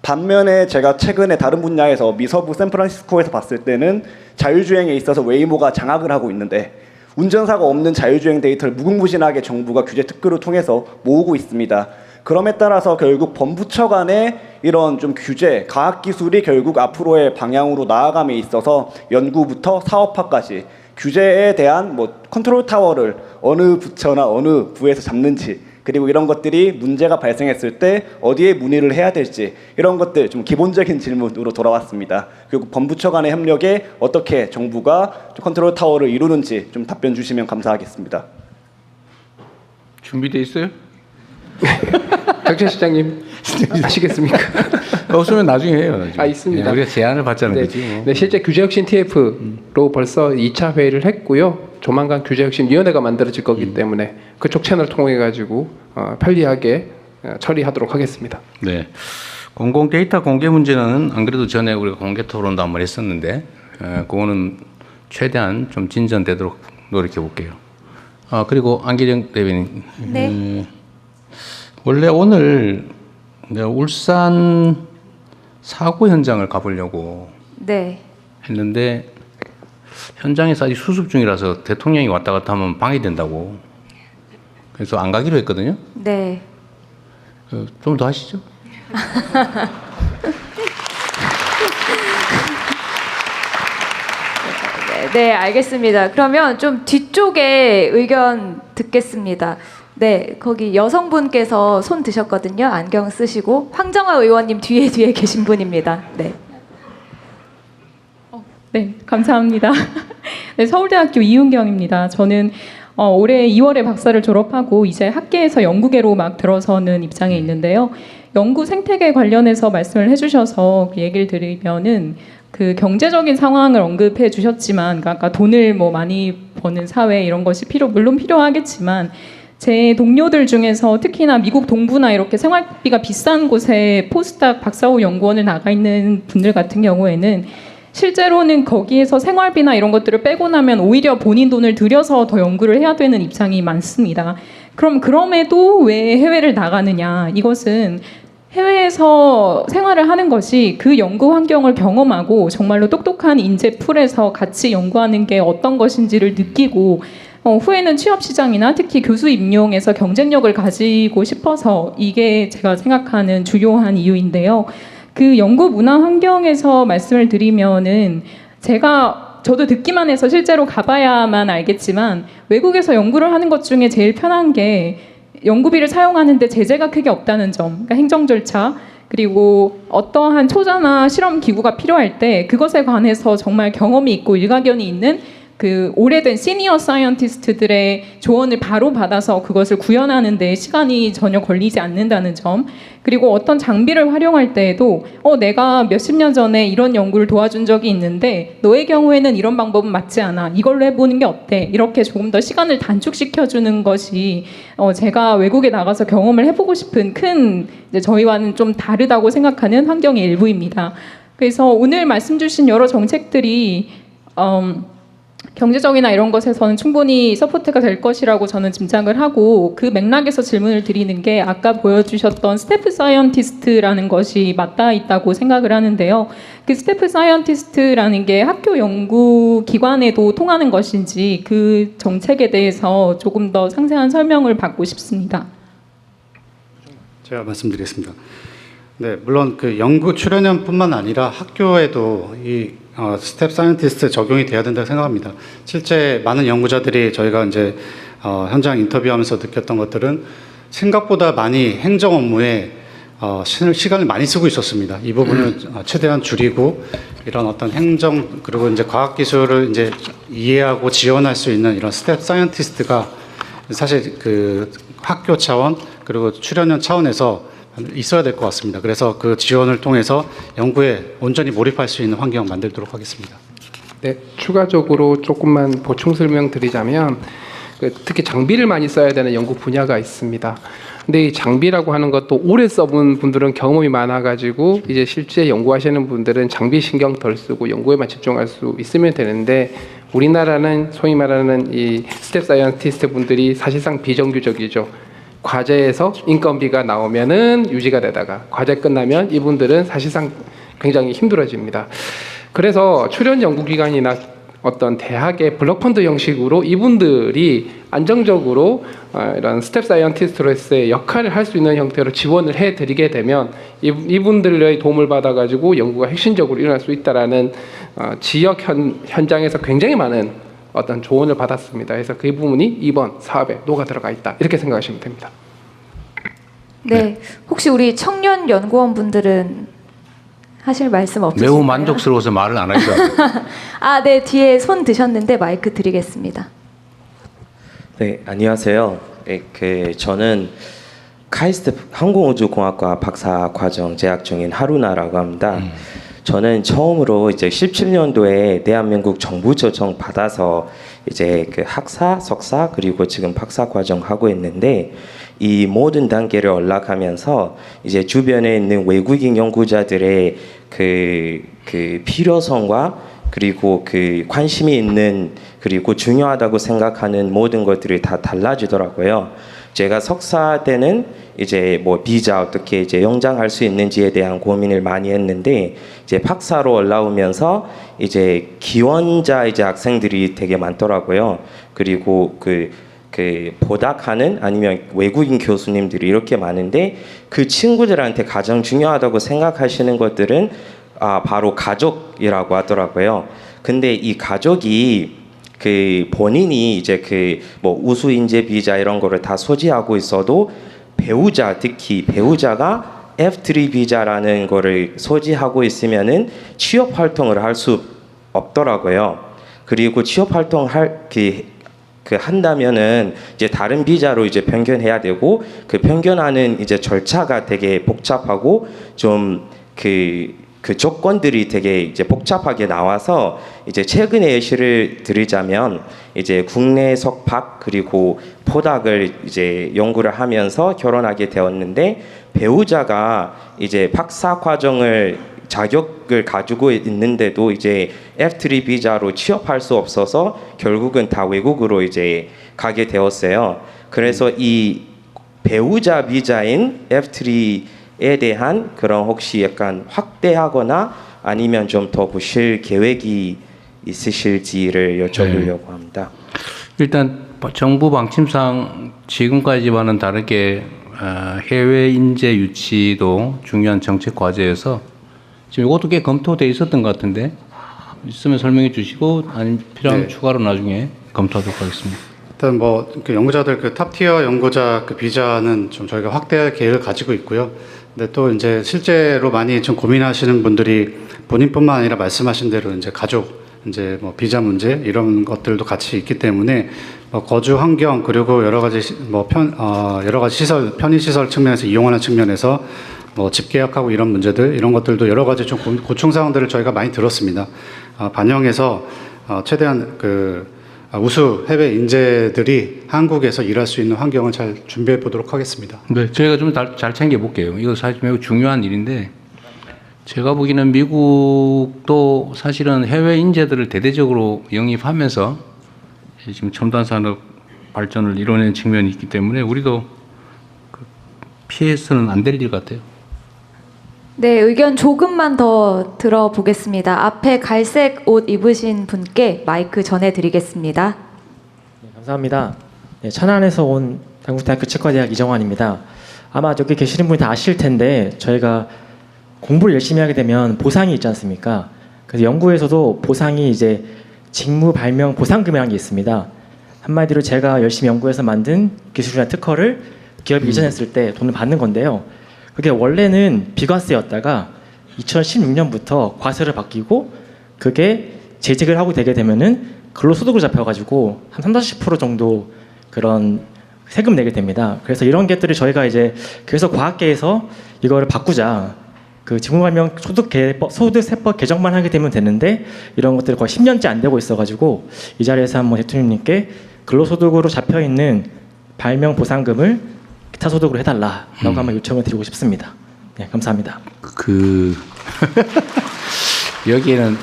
[SPEAKER 13] 반면에 제가 최근에 다른 분야에서 미서부 샌프란시스코에서 봤을 때는 자율주행에 있어서 웨이모가 장악을 하고 있는데, 운전사가 없는 자율주행 데이터를 무궁무진하게 정부가 규제 특구를 통해서 모으고 있습니다. 그럼에 따라서 결국 범부처 간의 이런 좀 규제, 과학기술이 결국 앞으로의 방향으로 나아감에 있어서 연구부터 사업화까지 규제에 대한 뭐 컨트롤 타워를 어느 부처나 어느 부에서 잡는지, 그리고 이런 것들이 문제가 발생했을 때 어디에 문의를 해야 될지, 이런 것들 좀 기본적인 질문으로 돌아왔습니다. 그리고 범부처 간의 협력에 어떻게 정부가 컨트롤 타워를 이루는지 좀 답변 주시면 감사하겠습니다.
[SPEAKER 2] 준비돼 있어요?
[SPEAKER 6] 정철 시장님 아시겠습니까?
[SPEAKER 2] 없으면 나중에 해요. 나중에.
[SPEAKER 6] 있습니다.
[SPEAKER 2] 우리가 제안을 받자는 거지. 뭐.
[SPEAKER 6] 네, 실제 규제혁신 TF로 벌써 2차 회의를 했고요. 조만간 규제혁신위원회가 만들어질 거기 때문에 그쪽 채널 통해 가지고 편리하게 처리하도록 하겠습니다.
[SPEAKER 2] 네, 공공 데이터 공개 문제는 안 그래도 전에 우리가 공개 토론도 한번 했었는데, 그거는 최대한 좀 진전되도록 노력해 볼게요. 그리고 안기정 대변인.
[SPEAKER 1] 네.
[SPEAKER 2] 원래 오늘 내가 울산 사고 현장을 가보려고
[SPEAKER 1] 네.
[SPEAKER 2] 했는데 현장에서 아직 수습 중이라서 대통령이 왔다 갔다 하면 방해된다고, 그래서 안 가기로 했거든요.
[SPEAKER 1] 네.
[SPEAKER 2] 좀 더 하시죠.
[SPEAKER 1] 네, 알겠습니다. 그러면 좀 뒤쪽에 의견 듣겠습니다. 네, 거기 여성분께서 손 드셨거든요. 안경 쓰시고 황정화 의원님 뒤에 계신 분입니다. 네.
[SPEAKER 14] 네, 감사합니다. 네, 서울대학교 이윤경입니다. 저는 올해 2월에 박사를 졸업하고 이제 학계에서 연구계로 막 들어서는 입장에 있는데요. 연구 생태계 관련해서 말씀을 해주셔서 얘기를 드리면은 그 경제적인 상황을 언급해 주셨지만, 그러니까 아까 돈을 뭐 많이 버는 사회 이런 것이 물론 필요하겠지만, 제 동료들 중에서 특히나 미국 동부나 이렇게 생활비가 비싼 곳에 포스닥 박사후 연구원을 나가 있는 분들 같은 경우에는 실제로는 거기에서 생활비나 이런 것들을 빼고 나면 오히려 본인 돈을 들여서 더 연구를 해야 되는 입장이 많습니다. 그럼에도 왜 해외를 나가느냐? 이것은 해외에서 생활을 하는 것이 그 연구 환경을 경험하고 정말로 똑똑한 인재 풀에서 같이 연구하는 게 어떤 것인지를 느끼고 후에는 취업 시장이나 특히 교수 임용에서 경쟁력을 가지고 싶어서, 이게 제가 생각하는 주요한 이유인데요. 그 연구 문화 환경에서 말씀을 드리면은 저도 듣기만 해서 실제로 가봐야만 알겠지만, 외국에서 연구를 하는 것 중에 제일 편한 게 연구비를 사용하는데 제재가 크게 없다는 점, 그러니까 행정 절차, 그리고 어떠한 초자나 실험 기구가 필요할 때 그것에 관해서 정말 경험이 있고 일가견이 있는 그 오래된 시니어 사이언티스트들의 조언을 바로 받아서 그것을 구현하는 데 시간이 전혀 걸리지 않는다는 점, 그리고 어떤 장비를 활용할 때에도 내가 몇십 년 전에 이런 연구를 도와준 적이 있는데 너의 경우에는 이런 방법은 맞지 않아, 이걸로 해보는 게 어때, 이렇게 조금 더 시간을 단축시켜주는 것이 제가 외국에 나가서 경험을 해보고 싶은 이제 저희와는 좀 다르다고 생각하는 환경의 일부입니다. 그래서 오늘 말씀 주신 여러 정책들이 경제적이나 이런 것에서는 충분히 서포트가 될 것이라고 저는 짐작을 하고, 그 맥락에서 질문을 드리는 게 아까 보여주셨던 스태프 사이언티스트라는 것이 맞닿아 있다고 생각을 하는데요. 그 스태프 사이언티스트라는 게 학교 연구 기관에도 통하는 것인지 그 정책에 대해서 조금 더 상세한 설명을 받고 싶습니다.
[SPEAKER 3] 제가 말씀드리겠습니다. 네, 물론 그 연구 출연연뿐만 아니라 학교에도 이 스텝 사이언티스트 적용이 돼야 된다고 생각합니다. 실제 많은 연구자들이 저희가 이제 현장 인터뷰하면서 느꼈던 것들은 생각보다 많이 행정 업무에 시간을 많이 쓰고 있었습니다. 이 부분을 최대한 줄이고 이런 어떤 행정, 그리고 이제 과학 기술을 이제 이해하고 지원할 수 있는 이런 스텝 사이언티스트가 사실 그 학교 차원 그리고 출연연 차원에서 있어야 될 것 같습니다. 그래서 그 지원을 통해서 연구에 온전히 몰입할 수 있는 환경 만들도록 하겠습니다.
[SPEAKER 6] 네, 추가적으로 조금만 보충 설명드리자면, 특히 장비를 많이 써야 되는 연구 분야가 있습니다. 근데 이 장비라고 하는 것도 오래 써본 분들은 경험이 많아가지고 이제 실제 연구하시는 분들은 장비 신경 덜 쓰고 연구에만 집중할 수 있으면 되는데, 우리나라는 소위 말하는 이 스텝 사이언티스트 분들이 사실상 비정규적이죠. 과제에서 인건비가 나오면은 유지가 되다가 과제 끝나면 이분들은 사실상 굉장히 힘들어집니다. 그래서 출연 연구기관이나 어떤 대학의 블록펀드 형식으로 이분들이 안정적으로 이런 스텝 사이언티스트로서의 역할을 할 수 있는 형태로 지원을 해드리게 되면 이분들의 도움을 받아가지고 연구가 핵심적으로 일어날 수 있다라는 지역 현장에서 굉장히 많은 어떤 조언을 받았습니다. 그래서 그 부분이 이번 사업에 녹아 들어가 있다, 이렇게 생각하시면 됩니다.
[SPEAKER 1] 네, 혹시 우리 청년 연구원 분들은 하실 말씀 없으신가요?
[SPEAKER 2] 매우 만족스러워서 말을 안 하죠.
[SPEAKER 1] 네, 뒤에 손 드셨는데 마이크 드리겠습니다.
[SPEAKER 15] 네, 안녕하세요. 저는 카이스트 항공우주공학과 박사과정 재학 중인 하루나라고 합니다. 저는 처음으로 이제 17년도에 대한민국 정부 초청 받아서 이제 그 학사, 석사 그리고 지금 박사 과정 하고 있는데, 이 모든 단계를 올라가면서 이제 주변에 있는 외국인 연구자들의 그 필요성과 그리고 그 관심이 있는 그리고 중요하다고 생각하는 모든 것들이 다 달라지더라고요. 제가 석사 때는 이제 뭐 비자 어떻게 이제 연장할 수 있는지에 대한 고민을 많이 했는데, 이제 박사로 올라오면서 이제 기원자 이제 학생들이 되게 많더라고요. 그리고 그 보닥하는 아니면 외국인 교수님들이 이렇게 많은데, 그 친구들한테 가장 중요하다고 생각하시는 것들은 바로 가족이라고 하더라고요. 근데 이 가족이 그 본인이 이제 그 뭐 우수 인재 비자 이런 거를 다 소지하고 있어도 배우자, 특히 배우자가 F3 비자라는 거를 소지하고 있으면은 취업 활동을 할 수 없더라고요. 그리고 취업 활동 한다면은 이제 다른 비자로 이제 변경해야 되고, 그 변경하는 이제 절차가 되게 복잡하고 좀 그 조건들이 되게 이제 복잡하게 나와서 이제 최근에 예시를 드리자면 이제 국내 석박 그리고 포닥을 이제 연구를 하면서 결혼하게 되었는데 배우자가 이제 박사 과정을 자격을 가지고 있는데도 이제 F3 비자로 취업할 수 없어서 결국은 다 외국으로 이제 가게 되었어요. 그래서 이 배우자 비자인 F3에 대한 그런 혹시 약간 확대하거나 아니면 좀 더 보실 계획이 있으실지를 여쭤보려고 합니다.
[SPEAKER 2] 일단 정부 방침상 지금까지와는 다르게 해외 인재 유치도 중요한 정책 과제여서 지금 이것도 꽤 검토돼 있었던 것 같은데 있으면 설명해 주시고 아니면 필요하면 추가로 나중에 검토하도록 하겠습니다.
[SPEAKER 3] 일단 뭐 그 연구자들 그 탑티어 연구자 그 비자는 좀 저희가 확대할 계획을 가지고 있고요. 근데 또 이제 실제로 많이 좀 고민하시는 분들이 본인뿐만 아니라 말씀하신 대로 이제 가족 이제 뭐 비자 문제 이런 것들도 같이 있기 때문에 뭐 거주 환경 그리고 여러 가지 여러 가지 시설 편의 시설 측면에서 이용하는 측면에서 뭐 집계약하고 이런 문제들 이런 것들도 여러 가지 좀 고충 사항들을 저희가 많이 들었습니다. 반영해서 최대한 그 우수 해외 인재들이 한국에서 일할 수 있는 환경을 잘 준비해 보도록 하겠습니다.
[SPEAKER 2] 네, 저희가 좀 잘 챙겨 볼게요. 이거 사실 매우 중요한 일인데 제가 보기에는 미국도 사실은 해외 인재들을 대대적으로 영입하면서 지금 첨단 산업 발전을 이뤄낸 측면이 있기 때문에 우리도 피해서는 안 될 일 같아요.
[SPEAKER 1] 네, 의견 조금만 더 들어보겠습니다. 앞에 갈색 옷 입으신 분께 마이크 전해드리겠습니다.
[SPEAKER 16] 감사합니다. 네, 천안에서 온 당국대학교 치과대학 이정환입니다. 아마 여기 계시는 분이 다 아실 텐데 저희가 공부를 열심히 하게 되면 보상이 있지 않습니까? 그래서 연구에서도 보상이 이제 직무 발명 보상금이라는 게 있습니다. 한마디로 제가 열심히 연구해서 만든 기술이나 특허를 기업이 이전했을 때 돈을 받는 건데요. 그게 원래는 비과세였다가 2016년부터 과세를 바뀌고 그게 재직을 하고 되게 되면은 근로소득으로 잡혀가지고 한 30-40% 정도 그런 세금 내게 됩니다. 그래서 이런 것들을 저희가 이제 그래서 과학계에서 이거를 바꾸자. 그 직무발명 소득세법 개정만 하게 되면 되는데 이런 것들이 거의 10년째 안 되고 있어가지고 이 자리에서 한번 대통령님께 근로소득으로 잡혀 있는 발명 보상금을 기타 소득으로 해달라라고 한번 요청을 드리고 싶습니다. 네, 감사합니다.
[SPEAKER 2] 여기에는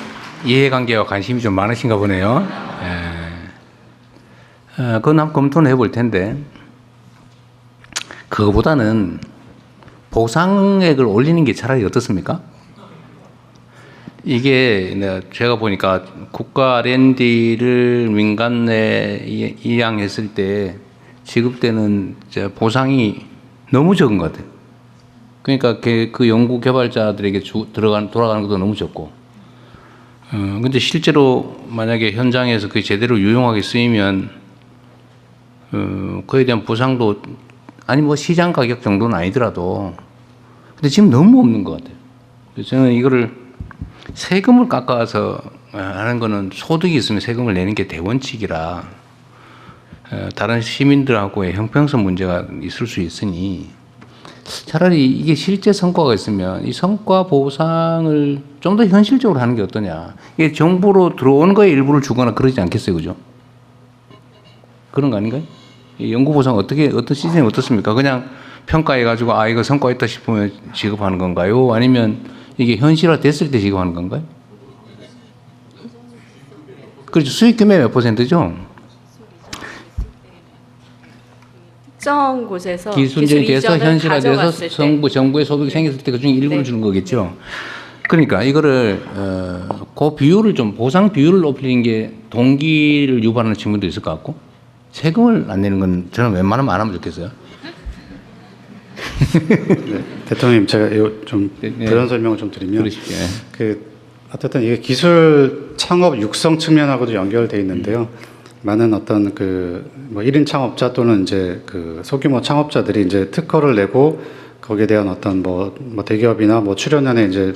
[SPEAKER 2] 이해관계와 관심이 좀 많으신가 보네요. 그건 한번 검토는 해볼 텐데 그거보다는 보상액을 올리는 게 차라리 어떻습니까? 이게 제가 보니까 국가 R&D를 민간 내에 이양했을 때 지급되는 보상이 너무 적은 것 같아요. 그러니까 그 연구 개발자들에게 돌아가는 것도 너무 적고. 근데 실제로 만약에 현장에서 그게 제대로 유용하게 쓰이면 그에 대한 보상도 아니 뭐 시장 가격 정도는 아니더라도 근데 지금 너무 없는 것 같아요. 그래서 저는 이거를 세금을 깎아서 하는 거는 소득이 있으면 세금을 내는 게 대원칙이라 다른 시민들하고의 형평성 문제가 있을 수 있으니 차라리 이게 실제 성과가 있으면 이 성과 보상을 좀 더 현실적으로 하는 게 어떠냐. 이게 정부로 들어오는 거에 일부를 주거나 그러지 않겠어요, 그죠? 그런 거 아닌가요? 연구 보상 어떤 시스템이 어떻습니까? 그냥 평가해가지고 이거 성과 있다 싶으면 지급하는 건가요? 아니면 이게 현실화 됐을 때 지급하는 건가요? 그렇죠. 수익 금액 몇 %죠?
[SPEAKER 7] 특정 곳에서
[SPEAKER 2] 기술적인 돼서 현실화돼서
[SPEAKER 7] 가져갔을 때.
[SPEAKER 2] 정부의 소득이 생겼을 때 그중에 일부를 주는 거겠죠. 그러니까 이거를 그 비율을 좀 보상 비율을 높이는 게 동기를 유발하는 측면도 있을 것 같고 세금을 안 내는 건 저는 웬만하면 안 하면 좋겠어요.
[SPEAKER 3] 네, 대통령님 제가 좀 그런 설명을 좀 드리면 어쨌든 이게 기술 창업 육성 측면하고도 연결돼 있는데요. 많은 어떤 뭐 1인 창업자 또는 이제 소규모 창업자들이 이제 특허를 내고 거기에 대한 어떤 뭐 대기업이나 뭐 출연연에 이제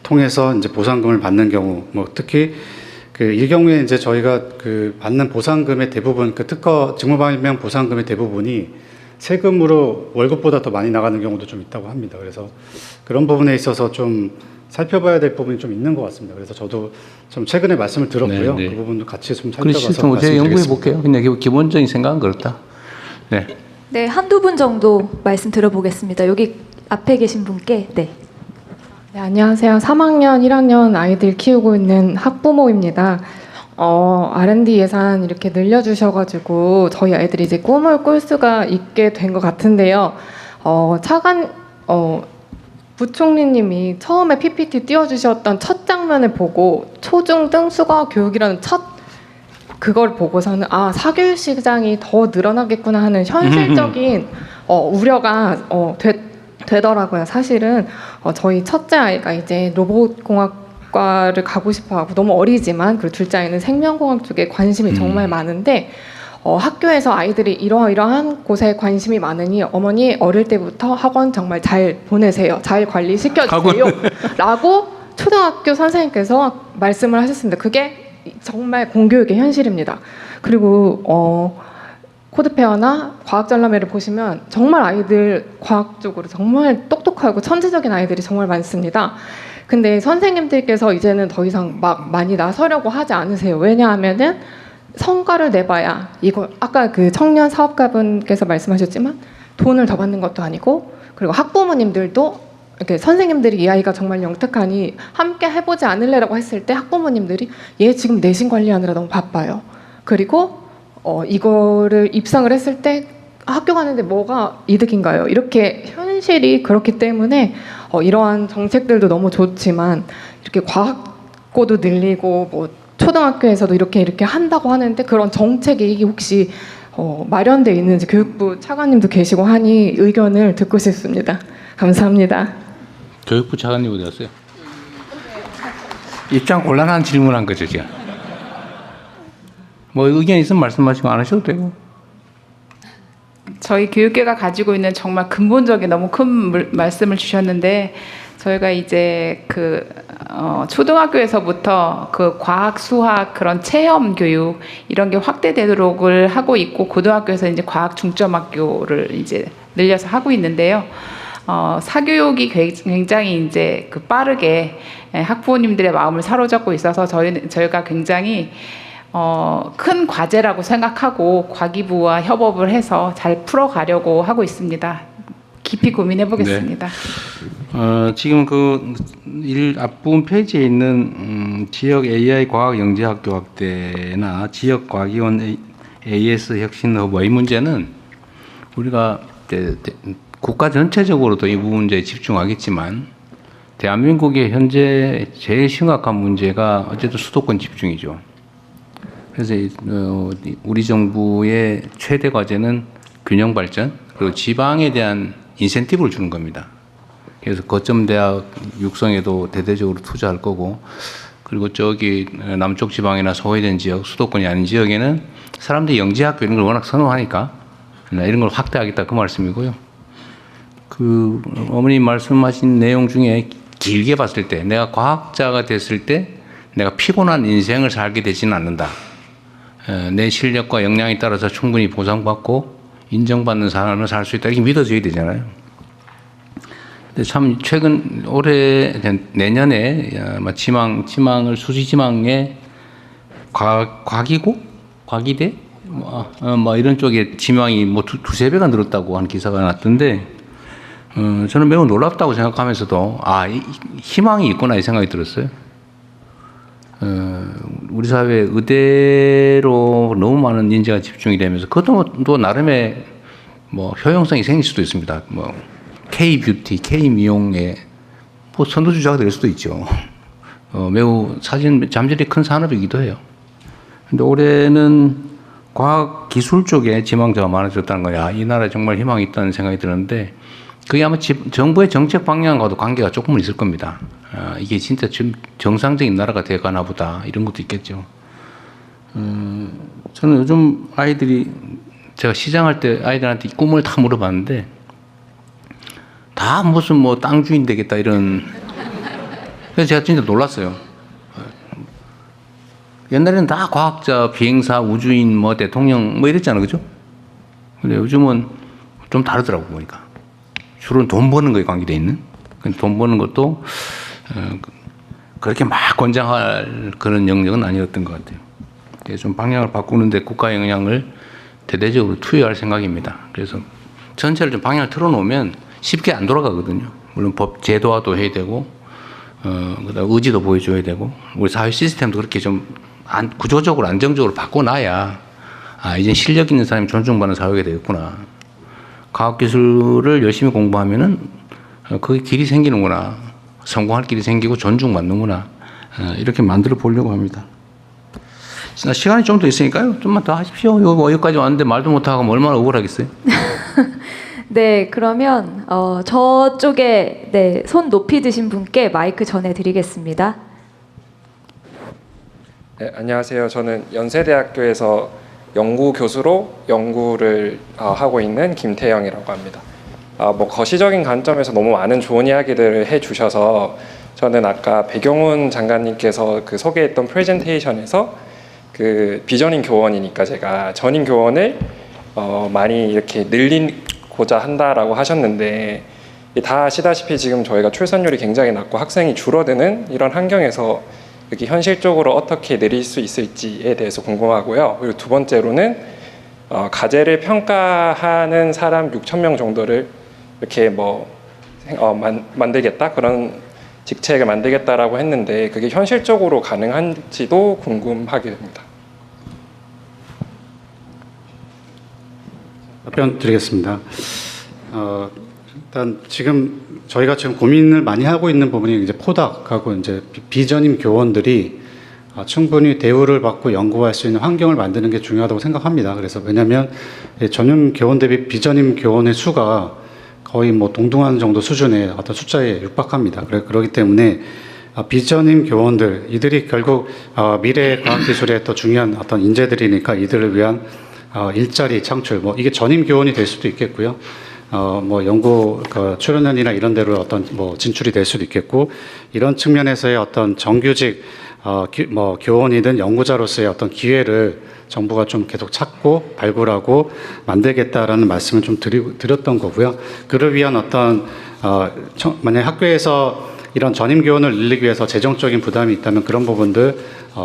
[SPEAKER 3] 통해서 이제 보상금을 받는 경우 뭐 특히 이 경우에 이제 저희가 받는 보상금의 대부분 특허 직무발명 보상금의 대부분이 세금으로 월급보다 더 많이 나가는 경우도 좀 있다고 합니다. 그래서 그런 부분에 있어서 좀 살펴봐야 될 부분이 좀 있는 것 같습니다. 그래서 저도 좀 최근에 말씀을 들었고요.
[SPEAKER 2] 네, 네.
[SPEAKER 3] 그 부분도 같이 좀
[SPEAKER 2] 그런
[SPEAKER 3] 살펴봐서
[SPEAKER 2] 시스템을 제가 연구해
[SPEAKER 3] 말씀드리겠습니다.
[SPEAKER 2] 볼게요. 그냥 기본적인 생각은 그렇다. 네.
[SPEAKER 1] 네, 한두 분 정도 말씀 들어보겠습니다. 여기 앞에 계신 분께. 네.
[SPEAKER 17] 네, 안녕하세요. 3학년, 1학년 아이들 키우고 있는 학부모입니다. R&D 예산 이렇게 늘려주셔가지고 저희 아이들이 이제 꿈을 꿀 수가 있게 된 것 같은데요. 부총리님이 처음에 PPT 띄워주셨던 첫 장면을 보고 초중등 수거 교육이라는 그걸 보고서는 사교육 시장이 더 늘어나겠구나 하는 현실적인 우려가 되더라고요. 사실은 저희 첫째 아이가 이제 로봇공학과를 가고 싶어하고 너무 어리지만 그리고 둘째 아이는 생명공학 쪽에 관심이 정말 많은데 학교에서 아이들이 이러이러한 곳에 관심이 많으니 어머니 어릴 때부터 학원 정말 잘 보내세요. 잘 관리시켜주세요. 라고 초등학교 선생님께서 말씀을 하셨습니다. 그게 정말 공교육의 현실입니다. 그리고 코드페어나 과학전람회를 보시면 정말 아이들 과학적으로 정말 똑똑하고 천재적인 아이들이 정말 많습니다. 근데 선생님들께서 이제는 더 이상 막 많이 나서려고 하지 않으세요. 왜냐하면은 성과를 내봐야 이거 아까 그 청년 사업가분께서 말씀하셨지만 돈을 더 받는 것도 아니고 그리고 학부모님들도 이렇게 선생님들이 이 아이가 정말 영특하니 함께 해보지 않을래라고 했을 때 학부모님들이 얘 지금 내신 관리하느라 너무 바빠요. 그리고 이거를 입상을 했을 때 학교 가는데 뭐가 이득인가요? 이렇게 현실이 그렇기 때문에 이러한 정책들도 너무 좋지만 이렇게 과학고도 늘리고 뭐 초등학교에서도 이렇게 한다고 하는데 그런 정책이 혹시 마련되어 있는지 교육부 차관님도 계시고 하니 의견을 듣고 싶습니다. 감사합니다.
[SPEAKER 2] 교육부 차관님 어디 갔어요? 입장 곤란한 질문한 거죠, 지금. 뭐 의견 있으면 말씀하시고 안 하셔도 되고.
[SPEAKER 18] 저희 교육계가 가지고 있는 정말 근본적인 너무 큰 말씀을 주셨는데 저희가 이제 초등학교에서부터 그 과학, 수학 그런 체험 교육 이런 게 확대되도록을 하고 있고 고등학교에서 이제 과학 중점 학교를 이제 늘려서 하고 있는데요. 사교육이 굉장히 이제 빠르게 학부모님들의 마음을 사로잡고 있어서 저희가 굉장히 큰 과제라고 생각하고 과기부와 협업을 해서 잘 풀어가려고 하고 있습니다. 깊이 고민해 보겠습니다.
[SPEAKER 2] 네. 지금 앞부분 페이지에 있는 지역 AI 과학 영재학교 확대나 지역 과기원 AS 혁신 허브의 문제는 우리가 국가 전체적으로도 이 문제에 집중하겠지만 대한민국의 현재 제일 심각한 문제가 어쨌든 수도권 집중이죠. 그래서 우리 정부의 최대 과제는 균형 발전 그리고 지방에 대한 인센티브를 주는 겁니다. 그래서 거점 대학 육성에도 대대적으로 투자할 거고 그리고 저기 남쪽 지방이나 소외된 지역 수도권이 아닌 지역에는 사람들이 영재학교 이런 걸 워낙 선호하니까 이런 걸 확대하겠다 그 말씀이고요. 어머님 말씀하신 내용 중에 길게 봤을 때 내가 과학자가 됐을 때 내가 피곤한 인생을 살게 되지는 않는다. 내 실력과 역량에 따라서 충분히 보상받고 인정받는 삶을 살 수 있다. 이렇게 믿어져야 되잖아요. 근데 참 최근 올해 내년에 지망을 수시지망에 과기대 이런 쪽에 지망이 두세 배가 늘었다고 하는 기사가 났던데 저는 매우 놀랍다고 생각하면서도 희망이 있구나 이 생각이 들었어요. 우리 사회 의대로 너무 많은 인재가 집중이 되면서 그것도 또 나름의 효용성이 생길 수도 있습니다. K-뷰티, K-미용의 선두주자가 될 수도 있죠. 매우 잠재력이 큰 산업이기도 해요. 근데 올해는 과학 기술 쪽에 지망자가 많아졌다는 거야. 이 나라에 정말 희망이 있다는 생각이 드는데 그게 아마 정부의 정책 방향과도 관계가 조금은 있을 겁니다. 이게 진짜 정상적인 나라가 돼가나 보다 이런 것도 있겠죠. 저는 요즘 제가 시장할 때 아이들한테 꿈을 다 물어봤는데 다 무슨 땅 주인 되겠다 이런. 그래서 제가 진짜 놀랐어요. 옛날에는 다 과학자, 비행사, 우주인, 대통령 이랬잖아요, 그죠? 근데 요즘은 좀 다르더라고 보니까. 주로 돈 버는 거에 관계돼 있는. 돈 버는 것도 그렇게 막 권장할 그런 영역은 아니었던 것 같아요. 그래서 좀 방향을 바꾸는데 국가 영향을 대대적으로 투여할 생각입니다. 그래서 전체를 좀 방향을 틀어놓으면 쉽게 안 돌아가거든요. 물론 법 제도화도 해야 되고, 그다음 의지도 보여줘야 되고, 우리 사회 시스템도 그렇게 좀 구조적으로 안정적으로 바꿔놔야 이제 실력 있는 사람이 존중받는 사회가 되겠구나. 과학기술을 열심히 공부하면은 그게 길이 생기는구나. 성공할 길이 생기고 존중받는구나. 이렇게 만들어 보려고 합니다. 시간이 좀 더 있으니까요. 좀만 더 하십시오. 여기까지 왔는데 말도 못하고 얼마나 억울하겠어요.
[SPEAKER 1] 네, 그러면 저쪽에 네, 손 높이 드신 분께 마이크 전해드리겠습니다.
[SPEAKER 19] 네, 안녕하세요. 저는 연세대학교에서 연구 교수로 연구를 하고 있는 김태영이라고 합니다. 뭐 거시적인 관점에서 너무 많은 좋은 이야기들을 해주셔서 저는 아까 배경훈 장관님께서 그 소개했던 프레젠테이션에서 그 비전인 교원이니까 제가 전인 교원을 많이 이렇게 늘리고자 한다라고 하셨는데 다 아시다시피 지금 저희가 출산율이 굉장히 낮고 학생이 줄어드는 이런 환경에서 여기 현실적으로 어떻게 늘릴 수 있을지에 대해서 궁금하고요. 그리고 두 번째로는 가제를 평가하는 사람 6,000명 정도를 이렇게 만들겠다 그런 직책을 만들겠다라고 했는데 그게 현실적으로 가능한지도 궁금하게 됩니다.
[SPEAKER 3] 답변 드리겠습니다. 일단 저희가 지금 고민을 많이 하고 있는 부분이 이제 포닥하고 이제 비전임 교원들이 충분히 대우를 받고 연구할 수 있는 환경을 만드는 게 중요하다고 생각합니다. 그래서 왜냐하면 전임 교원 대비 비전임 교원의 수가 거의 뭐 동등한 정도 수준의 어떤 숫자에 육박합니다. 그렇기 때문에 비전임 교원들 이들이 결국 미래 과학기술의 또 중요한 어떤 인재들이니까 이들을 위한 일자리 창출 이게 전임 교원이 될 수도 있겠고요. 연구 출연연이나 이런 데로 어떤 진출이 될 수도 있겠고 이런 측면에서의 어떤 정규직 교원이든 연구자로서의 어떤 기회를 정부가 좀 계속 찾고 발굴하고 만들겠다라는 말씀을 좀 드렸던 거고요. 그를 위한 어떤 만약 학교에서 이런 전임 교원을 늘리기 위해서 재정적인 부담이 있다면 그런 부분들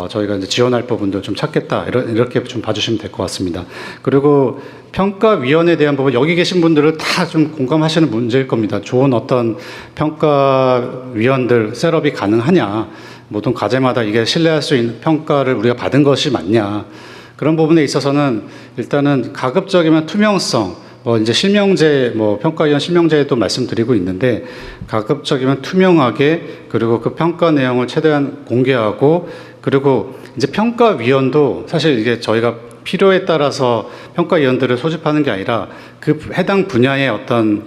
[SPEAKER 3] 저희가 이제 지원할 부분들 좀 찾겠다 이렇게 좀 봐주시면 될 것 같습니다. 그리고 평가위원회에 대한 부분 여기 계신 분들은 다 좀 공감하시는 문제일 겁니다. 좋은 어떤 평가위원들 셋업이 가능하냐, 모든 과제마다 이게 신뢰할 수 있는 평가를 우리가 받은 것이 맞냐, 그런 부분에 있어서는 일단은 가급적이면 투명성, 이제 실명제, 평가위원 실명제도 말씀드리고 있는데 가급적이면 투명하게 그리고 그 평가 내용을 최대한 공개하고 그리고 이제 평가위원도 사실 이게 저희가 필요에 따라서 평가위원들을 소집하는 게 아니라 그 해당 분야의 어떤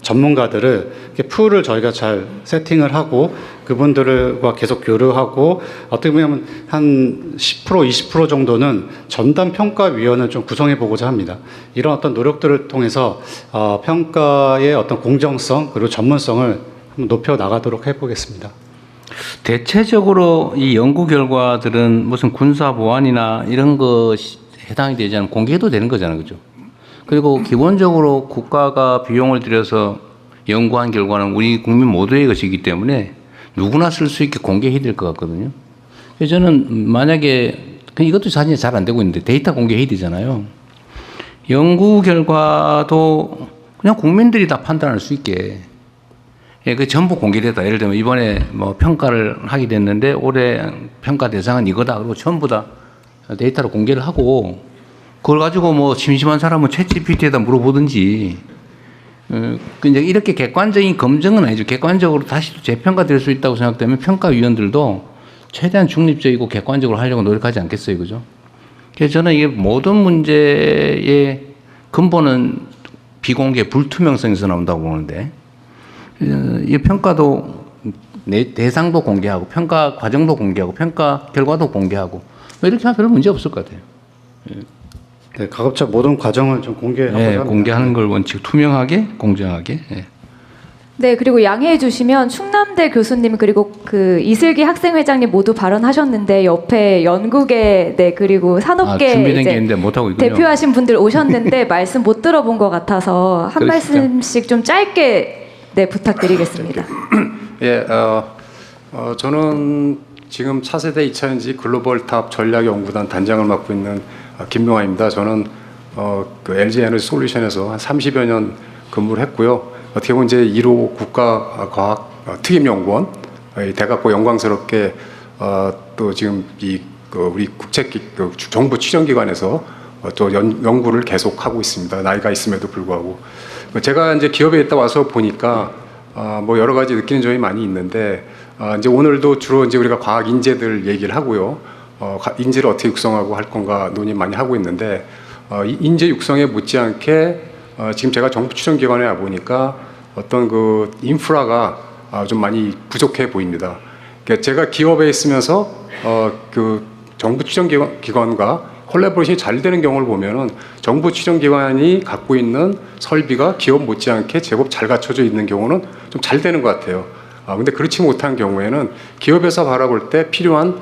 [SPEAKER 3] 전문가들을 이렇게 풀을 저희가 잘 세팅을 하고 그분들과 계속 교류하고 어떻게 보면 한 10% 20% 정도는 전담 평가위원을 좀 구성해 보고자 합니다. 이런 어떤 노력들을 통해서 평가의 어떤 공정성 그리고 전문성을 한번 높여 나가도록 해보겠습니다.
[SPEAKER 2] 대체적으로 이 연구 결과들은 무슨 군사 보안이나 이런 것이 해당이 되지 않으면 공개해도 되는 거잖아요, 그죠? 그리고 기본적으로 국가가 비용을 들여서 연구한 결과는 우리 국민 모두의 것이기 때문에 누구나 쓸 수 있게 공개해야 될 것 같거든요. 그래서 저는 만약에 이것도 사실 잘 안 되고 있는데 데이터 공개해야 되잖아요. 연구 결과도 그냥 국민들이 다 판단할 수 있게 그 전부 공개됐다. 예를 들면 이번에 평가를 하게 됐는데 올해 평가 대상은 이거다. 그리고 전부 다 데이터로 공개를 하고 그걸 가지고 심심한 사람은 챗GPT에다 물어보든지 이제 이렇게 객관적인 검증은 아니죠. 객관적으로 다시 재평가될 수 있다고 생각되면 평가위원들도 최대한 중립적이고 객관적으로 하려고 노력하지 않겠어요, 그죠? 그래서 저는 이게 모든 문제의 근본은 비공개 불투명성에서 나온다고 보는데 이 평가도 대상도 공개하고 평가 과정도 공개하고 평가 결과도 공개하고 이렇게 하면 별로 문제 없을 것 같아요.
[SPEAKER 3] 네, 가급적 모든 과정을 좀 공개하고
[SPEAKER 2] 네, 공개하는 걸 원칙 투명하게 공정하게.
[SPEAKER 1] 네, 그리고 양해해 주시면 충남대 교수님 그리고 그 이슬기 학생회장님 모두 발언하셨는데 옆에 연구계 그리고 산업계
[SPEAKER 2] 준비된 게 있는데 못 하고 있군요.
[SPEAKER 1] 대표하신 분들 오셨는데 말씀 못 들어본 것 같아서 한 말씀씩 좀 짧게 부탁드리겠습니다.
[SPEAKER 2] 예,
[SPEAKER 20] 저는 지금 차세대 2차전지 글로벌 탑 전략연구단 단장을 맡고 있는 김명환입니다. 저는 그 LG 에너지 솔루션에서 한 30여 년 근무를 했고요. 어떻게 보면 이제 1호 국가과학 특임연구원, 대각고 영광스럽게 또 지금 우리 정부 출연기관에서 또 연구를 계속하고 있습니다. 나이가 있음에도 불구하고. 제가 이제 기업에 있다 와서 보니까 뭐 여러 가지 느끼는 점이 많이 있는데 이제 오늘도 주로 이제 우리가 과학 인재들 얘기를 하고요. 인재를 어떻게 육성하고 할 건가 논의 많이 하고 있는데 이 인재 육성에 못지않게 지금 제가 정부 출연기관에 와 보니까 어떤 그 인프라가 좀 많이 부족해 보입니다. 그러니까 제가 기업에 있으면서 그 정부 출연기관과 콜라보레이션이 잘 되는 경우를 보면은 정부 출연기관이 갖고 있는 설비가 기업 못지않게 제법 잘 갖춰져 있는 경우는 좀 잘 되는 것 같아요. 근데 그렇지 못한 경우에는 기업에서 바라볼 때 필요한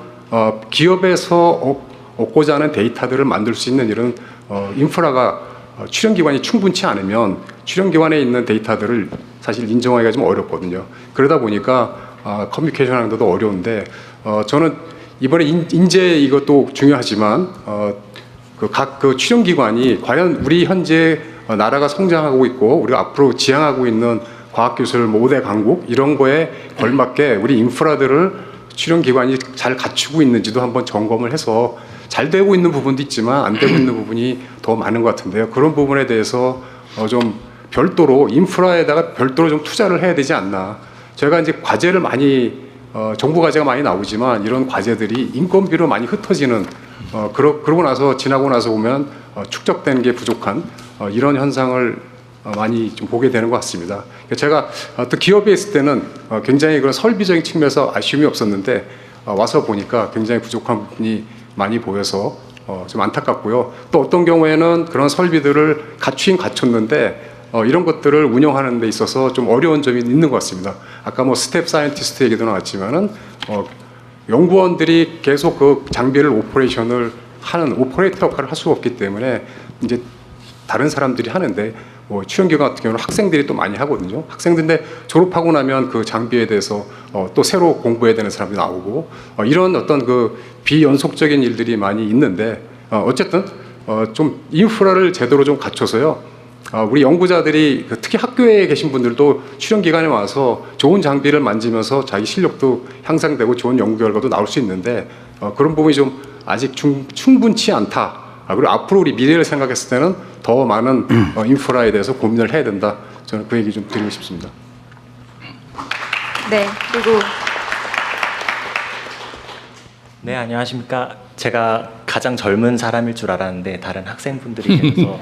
[SPEAKER 20] 기업에서 얻고자 하는 데이터들을 만들 수 있는 이런 인프라가 출연기관이 충분치 않으면 출연기관에 있는 데이터들을 사실 인정하기가 좀 어렵거든요. 그러다 보니까 커뮤니케이션 하는 것도 어려운데 저는 이번에 인재 이것도 중요하지만 각 출연기관이 과연 우리 현재 나라가 성장하고 있고 우리가 앞으로 지향하고 있는 과학기술 5대 강국 이런 거에 걸맞게 우리 인프라들을 출연기관이 잘 갖추고 있는지도 한번 점검을 해서 잘 되고 있는 부분도 있지만 안 되고 있는 부분이 더 많은 것 같은데요. 그런 부분에 대해서 좀 별도로 인프라에다가 별도로 좀 투자를 해야 되지 않나. 저희가 이제 과제를 많이 정부 과제가 많이 나오지만 이런 과제들이 인건비로 많이 흩어지는 그러고 나서 지나고 나서 보면 축적된 게 부족한 이런 현상을 많이 좀 보게 되는 것 같습니다. 제가 또 기업에 있을 때는 굉장히 그런 설비적인 측면에서 아쉬움이 없었는데 와서 보니까 굉장히 부족한 부분이 많이 보여서 좀 안타깝고요. 또 어떤 경우에는 그런 설비들을 갖추긴 갖췄는데 이런 것들을 운영하는 데 있어서 좀 어려운 점이 있는 것 같습니다. 아까 뭐 스텝 사이언티스트 얘기도 나왔지만은 연구원들이 계속 그 장비를 오퍼레이션을 하는 오퍼레이터 역할을 할 수가 없기 때문에 이제 다른 사람들이 하는데 뭐 출연기관 같은 경우는 학생들이 또 많이 하거든요. 학생들인데 졸업하고 나면 그 장비에 대해서 또 새로 공부해야 되는 사람들이 나오고 이런 어떤 그 비연속적인 일들이 많이 있는데 어쨌든 좀 인프라를 제대로 좀 갖춰서요. 우리 연구자들이 특히 학교에 계신 분들도 출연기관에 와서 좋은 장비를 만지면서 자기 실력도 향상되고 좋은 연구 결과도 나올 수 있는데 그런 부분이 좀 아직 충분치 않다. 그리고 앞으로 우리 미래를 생각했을 때는 더 많은 인프라에 대해서 고민을 해야 된다. 저는 그 얘기 좀 드리고 싶습니다.
[SPEAKER 1] 네, 그리고
[SPEAKER 21] 네, 안녕하십니까. 제가 가장 젊은 사람일 줄 알았는데 다른 학생분들이 계셔서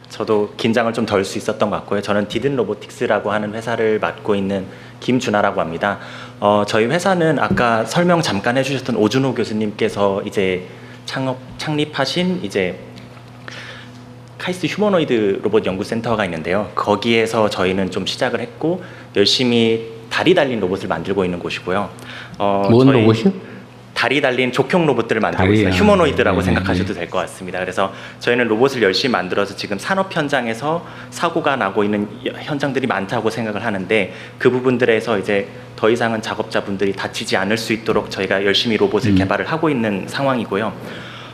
[SPEAKER 21] 저도 긴장을 좀 덜 수 있었던 것 같고요. 저는 디든 로보틱스라고 하는 회사를 맡고 있는 김준하라고 합니다. 저희 회사는 아까 설명 잠깐 해주셨던 오준호 교수님께서 이제 창립하신 이제 카이스트 휴머노이드 로봇 연구센터가 있는데요. 거기에서 저희는 좀 시작을 했고 열심히 다리 달린 로봇을 만들고 있는 곳이고요.
[SPEAKER 2] 뭔 로봇이요?
[SPEAKER 21] 다리 달린 족형 로봇들을 만들고 있어요. 휴머노이드라고 생각하셔도 될 것 같습니다. 그래서 저희는 로봇을 열심히 만들어서 지금 산업 현장에서 사고가 나고 있는 현장들이 많다고 생각을 하는데 그 부분들에서 이제 더 이상은 작업자분들이 다치지 않을 수 있도록 저희가 열심히 로봇을 개발을 하고 있는 상황이고요.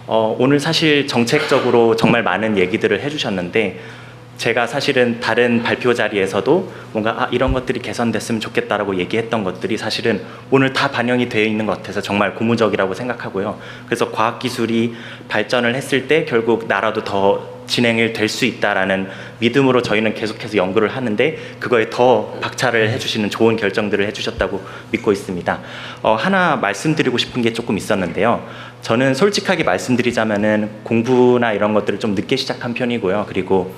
[SPEAKER 21] 오늘 사실 정책적으로 정말 많은 얘기들을 해주셨는데 제가 사실은 다른 발표 자리에서도 뭔가 이런 것들이 개선됐으면 좋겠다라고 얘기했던 것들이 사실은 오늘 다 반영이 되어 있는 것 같아서 정말 고무적이라고 생각하고요. 그래서 과학기술이 발전을 했을 때 결국 나라도 더 진행이 될 수 있다라는 믿음으로 저희는 계속해서 연구를 하는데 그거에 더 박차를 해주시는 좋은 결정들을 해주셨다고 믿고 있습니다. 하나 말씀드리고 싶은 게 조금 있었는데요. 저는 솔직하게 말씀드리자면은 공부나 이런 것들을 좀 늦게 시작한 편이고요. 그리고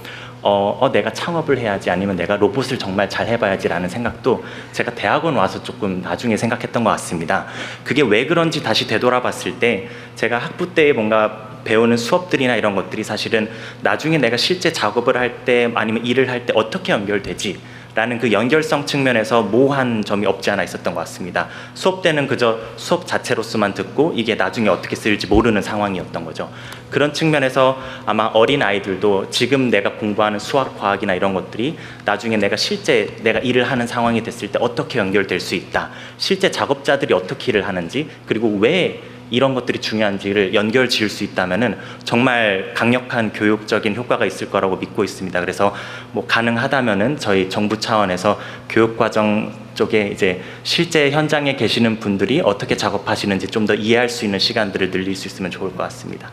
[SPEAKER 21] 내가 창업을 해야지 아니면 내가 로봇을 정말 잘 해봐야지라는 생각도 제가 대학원 와서 조금 나중에 생각했던 것 같습니다. 그게 왜 그런지 다시 되돌아봤을 때 제가 학부 때 뭔가 배우는 수업들이나 이런 것들이 사실은 나중에 내가 실제 작업을 할 때 아니면 일을 할 때 어떻게 연결되지 라는 그 연결성 측면에서 모호한 점이 없지 않아 있었던 것 같습니다. 수업 때는 그저 수업 자체로서만 듣고 이게 나중에 어떻게 쓰일지 모르는 상황이었던 거죠. 그런 측면에서 아마 어린 아이들도 지금 내가 공부하는 수학, 과학이나 이런 것들이 나중에 내가 실제 내가 일을 하는 상황이 됐을 때 어떻게 연결될 수 있다. 실제 작업자들이 어떻게 일을 하는지, 그리고 왜 이런 것들이 중요한지를 연결 지을 수 있다면은 정말 강력한 교육적인 효과가 있을 거라고 믿고 있습니다. 그래서 뭐 가능하다면은 저희 정부 차원에서 교육과정 쪽에 이제 실제 현장에 계시는 분들이 어떻게 작업하시는지 좀 더 이해할 수 있는 시간들을 늘릴 수 있으면 좋을 것 같습니다.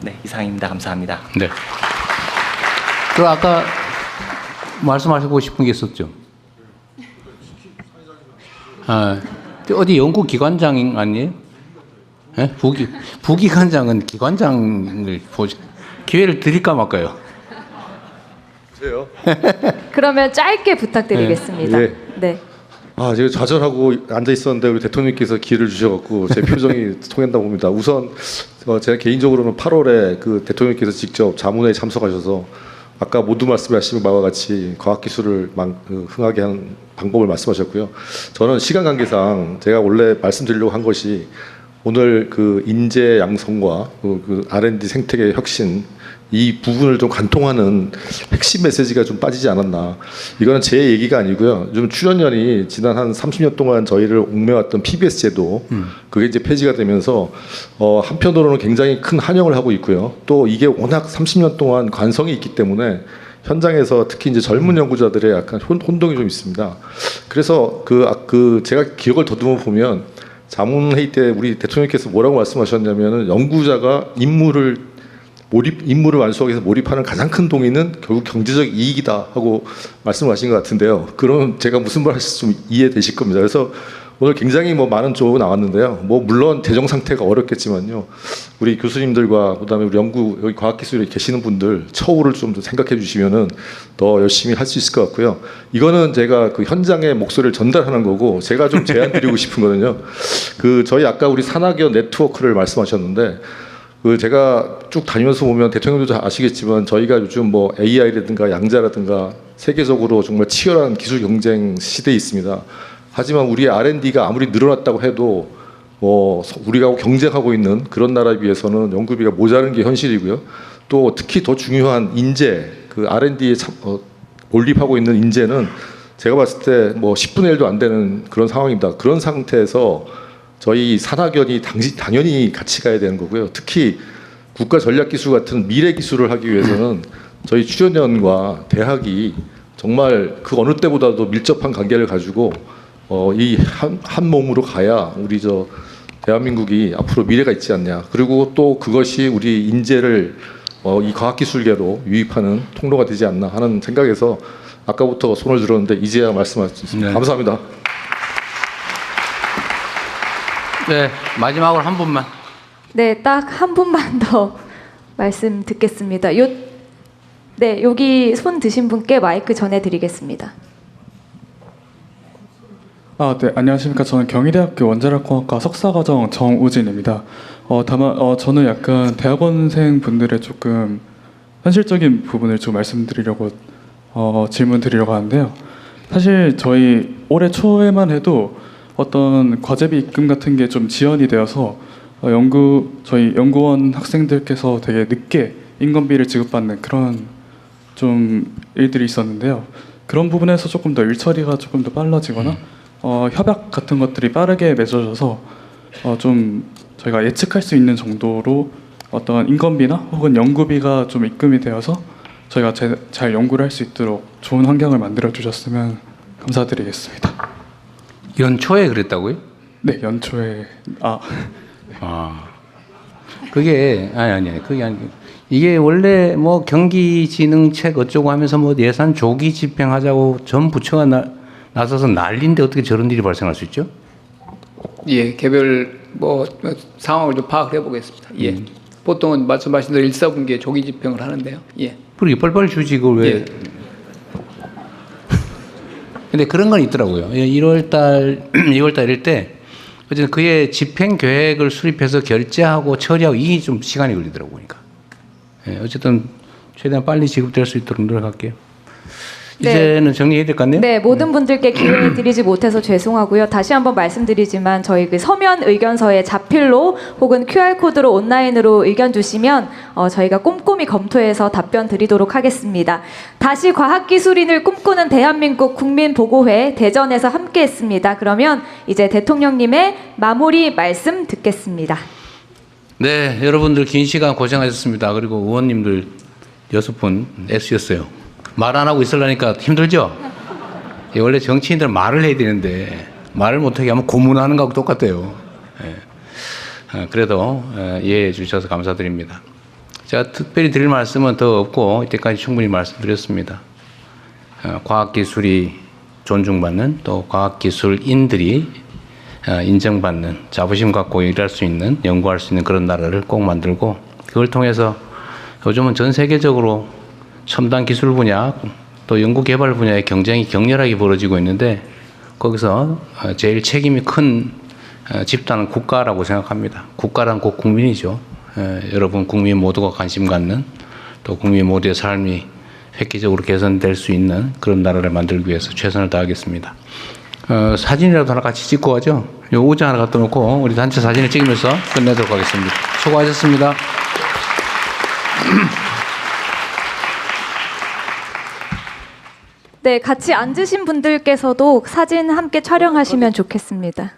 [SPEAKER 21] 네, 이상입니다. 감사합니다.
[SPEAKER 2] 네. 그 아까 말씀하시고 싶은 게 있었죠. 아, 어디 연구 기관장 아니에요? 예? 부기관장은 기관장을 기회를 드릴까 말까요?
[SPEAKER 4] 그래요?
[SPEAKER 1] 그러면 짧게 부탁드리겠습니다.
[SPEAKER 4] 네.
[SPEAKER 1] 네.
[SPEAKER 4] 아, 제가 좌절하고 앉아 있었는데 우리 대통령께서 기회를 주셔갖고 제 표정이 통했나 봅니다. 우선 제가 개인적으로는 8월에 그 대통령께서 직접 자문회에 참석하셔서 아까 모두 말씀하신 바와 같이 과학기술을 흥하게 하는 방법을 말씀하셨고요. 저는 시간 관계상 제가 원래 말씀드리려고 한 것이 오늘 그 인재 양성과 그 R&D 생태계 혁신 이 부분을 좀 관통하는 핵심 메시지가 좀 빠지지 않았나. 이거는 제 얘기가 아니고요. 좀 출연연이 지난 한 30년 동안 저희를 옥매왔던 PBS 제도 그게 이제 폐지가 되면서 한편으로는 굉장히 큰 환영을 하고 있고요. 또 이게 워낙 30년 동안 관성이 있기 때문에 현장에서 특히 이제 젊은 연구자들의 약간 혼동이 좀 있습니다. 그래서 제가 기억을 더듬어 보면 자문회의 때 우리 대통령께서 뭐라고 말씀하셨냐면은 연구자가 임무를 완수하기 위해서 몰입하는 가장 큰 동의는 결국 경제적 이익이다 하고 말씀하신 것 같은데요. 그럼 제가 무슨 말 하실지 좀 이해되실 겁니다. 그래서 오늘 굉장히 많은 조언이 나왔는데요. 물론 재정 상태가 어렵겠지만요. 우리 교수님들과 그다음에 우리 여기 과학기술에 계시는 분들 처우를 좀 더 생각해 주시면은 더 열심히 할 수 있을 것 같고요. 이거는 제가 그 현장의 목소리를 전달하는 거고 제가 좀 제안 드리고 싶은 거는요. 저희 아까 우리 산학연 네트워크를 말씀하셨는데 제가 쭉 다니면서 보면 대통령도 아시겠지만 저희가 요즘 AI라든가 양자라든가 세계적으로 정말 치열한 기술 경쟁 시대에 있습니다. 하지만 우리의 R&D가 아무리 늘어났다고 해도 우리가 경쟁하고 있는 그런 나라에 비해서는 연구비가 모자른 게 현실이고요. 또 특히 더 중요한 인재, 그 R&D에 몰입하고 있는 인재는 제가 봤을 때 10분의 1도 안 되는 그런 상황입니다. 그런 상태에서 저희 산학연이 당연히 같이 가야 되는 거고요. 특히 국가전략기술 같은 미래 기술을 하기 위해서는 저희 출연연과 대학이 정말 그 어느 때보다도 밀접한 관계를 가지고 이 한 몸으로 가야 우리 대한민국이 앞으로 미래가 있지 않냐. 그리고 또 그것이 우리 인재를 이 과학기술계로 유입하는 통로가 되지 않나 하는 생각에서 아까부터 손을 들었는데 이제야 말씀하셨습니다.
[SPEAKER 2] 네.
[SPEAKER 4] 감사합니다.
[SPEAKER 2] 네, 마지막으로 한 분만.
[SPEAKER 1] 네, 딱 한 분만 더 말씀 듣겠습니다. 네, 여기 손 드신 분께 마이크 전해드리겠습니다.
[SPEAKER 22] 네, 안녕하십니까. 저는 경희대학교 원자력공학과 석사과정 정우진입니다. 다만 저는 약간 대학원생 분들의 조금 현실적인 부분을 좀 말씀드리려고 질문 드리려고 하는데요. 사실 저희 올해 초에만 해도 어떤 과제비 입금 같은 게 좀 지연이 되어서 저희 연구원 학생들께서 되게 늦게 인건비를 지급받는 그런 좀 일들이 있었는데요. 그런 부분에서 조금 더 일처리가 조금 더 빨라지거나 협약 같은 것들이 빠르게 맺어져서 좀 저희가 예측할 수 있는 정도로 어떤 인건비나 혹은 연구비가 좀 입금이 되어서 저희가 잘 연구를 할 수 있도록 좋은 환경을 만들어 주셨으면 감사드리겠습니다.
[SPEAKER 2] 연초에 그랬다고요?
[SPEAKER 22] 네, 연초에
[SPEAKER 2] 그게 그게 아니고 이게 원래 경기지능책 어쩌고 하면서 예산 조기 집행하자고 전 부처가 나서서 난리인데 어떻게 저런 일이 발생할 수 있죠?
[SPEAKER 23] 예, 개별 상황을 좀 파악을 해보겠습니다. 예, 보통은 말씀하신 대로 1사분기에 조기 집행을 하는데요. 예.
[SPEAKER 2] 그러게 빨리빨리 주지 그걸 왜?
[SPEAKER 23] 예.
[SPEAKER 2] 근데 그런 건 있더라고요. 2월달 이럴 때 어쨌든 그의 집행 계획을 수립해서 결제하고 처리하고 이게 좀 시간이 걸리더라고요. 그러니까 어쨌든 최대한 빨리 지급될 수 있도록 노력할게요. 이제는 정리해야 될 것 같네요.
[SPEAKER 1] 네, 모든 분들께 기회 드리지 못해서 죄송하고요. 다시 한번 말씀드리지만 저희 그 서면 의견서에 자필로 혹은 QR코드로 온라인으로 의견 주시면 저희가 꼼꼼히 검토해서 답변 드리도록 하겠습니다. 다시 과학기술인을 꿈꾸는 대한민국 국민보고회 대전에서 함께했습니다. 그러면 이제 대통령님의 마무리 말씀 듣겠습니다.
[SPEAKER 2] 네, 여러분들 긴 시간 고생하셨습니다. 그리고 의원님들 6분 애쓰셨어요. 말 안 하고 있으려니까 힘들죠? 예, 원래 정치인들 말을 해야 되는데 말을 못하게 하면 고문하는 거하고 똑같아요. 예. 그래도 이해해 주셔서 감사드립니다. 제가 특별히 드릴 말씀은 더 없고 이때까지 충분히 말씀드렸습니다. 과학기술이 존중받는 또 과학기술인들이 인정받는 자부심 갖고 일할 수 있는 연구할 수 있는 그런 나라를 꼭 만들고 그걸 통해서 요즘은 전 세계적으로 첨단 기술 분야 또 연구 개발 분야의 경쟁이 격렬하게 벌어지고 있는데 거기서 제일 책임이 큰 집단은 국가라고 생각합니다. 국가란 곧 국민이죠. 여러분 국민 모두가 관심 갖는 또 국민 모두의 삶이 획기적으로 개선될 수 있는 그런 나라를 만들기 위해서 최선을 다하겠습니다. 사진이라도 하나 같이 찍고 가죠. 요 우자 하나 갖다 놓고 우리 단체 사진을 찍으면서 끝내도록 하겠습니다. 수고하셨습니다.
[SPEAKER 1] 네, 같이 앉으신 분들께서도 사진 함께 촬영하시면 좋겠습니다.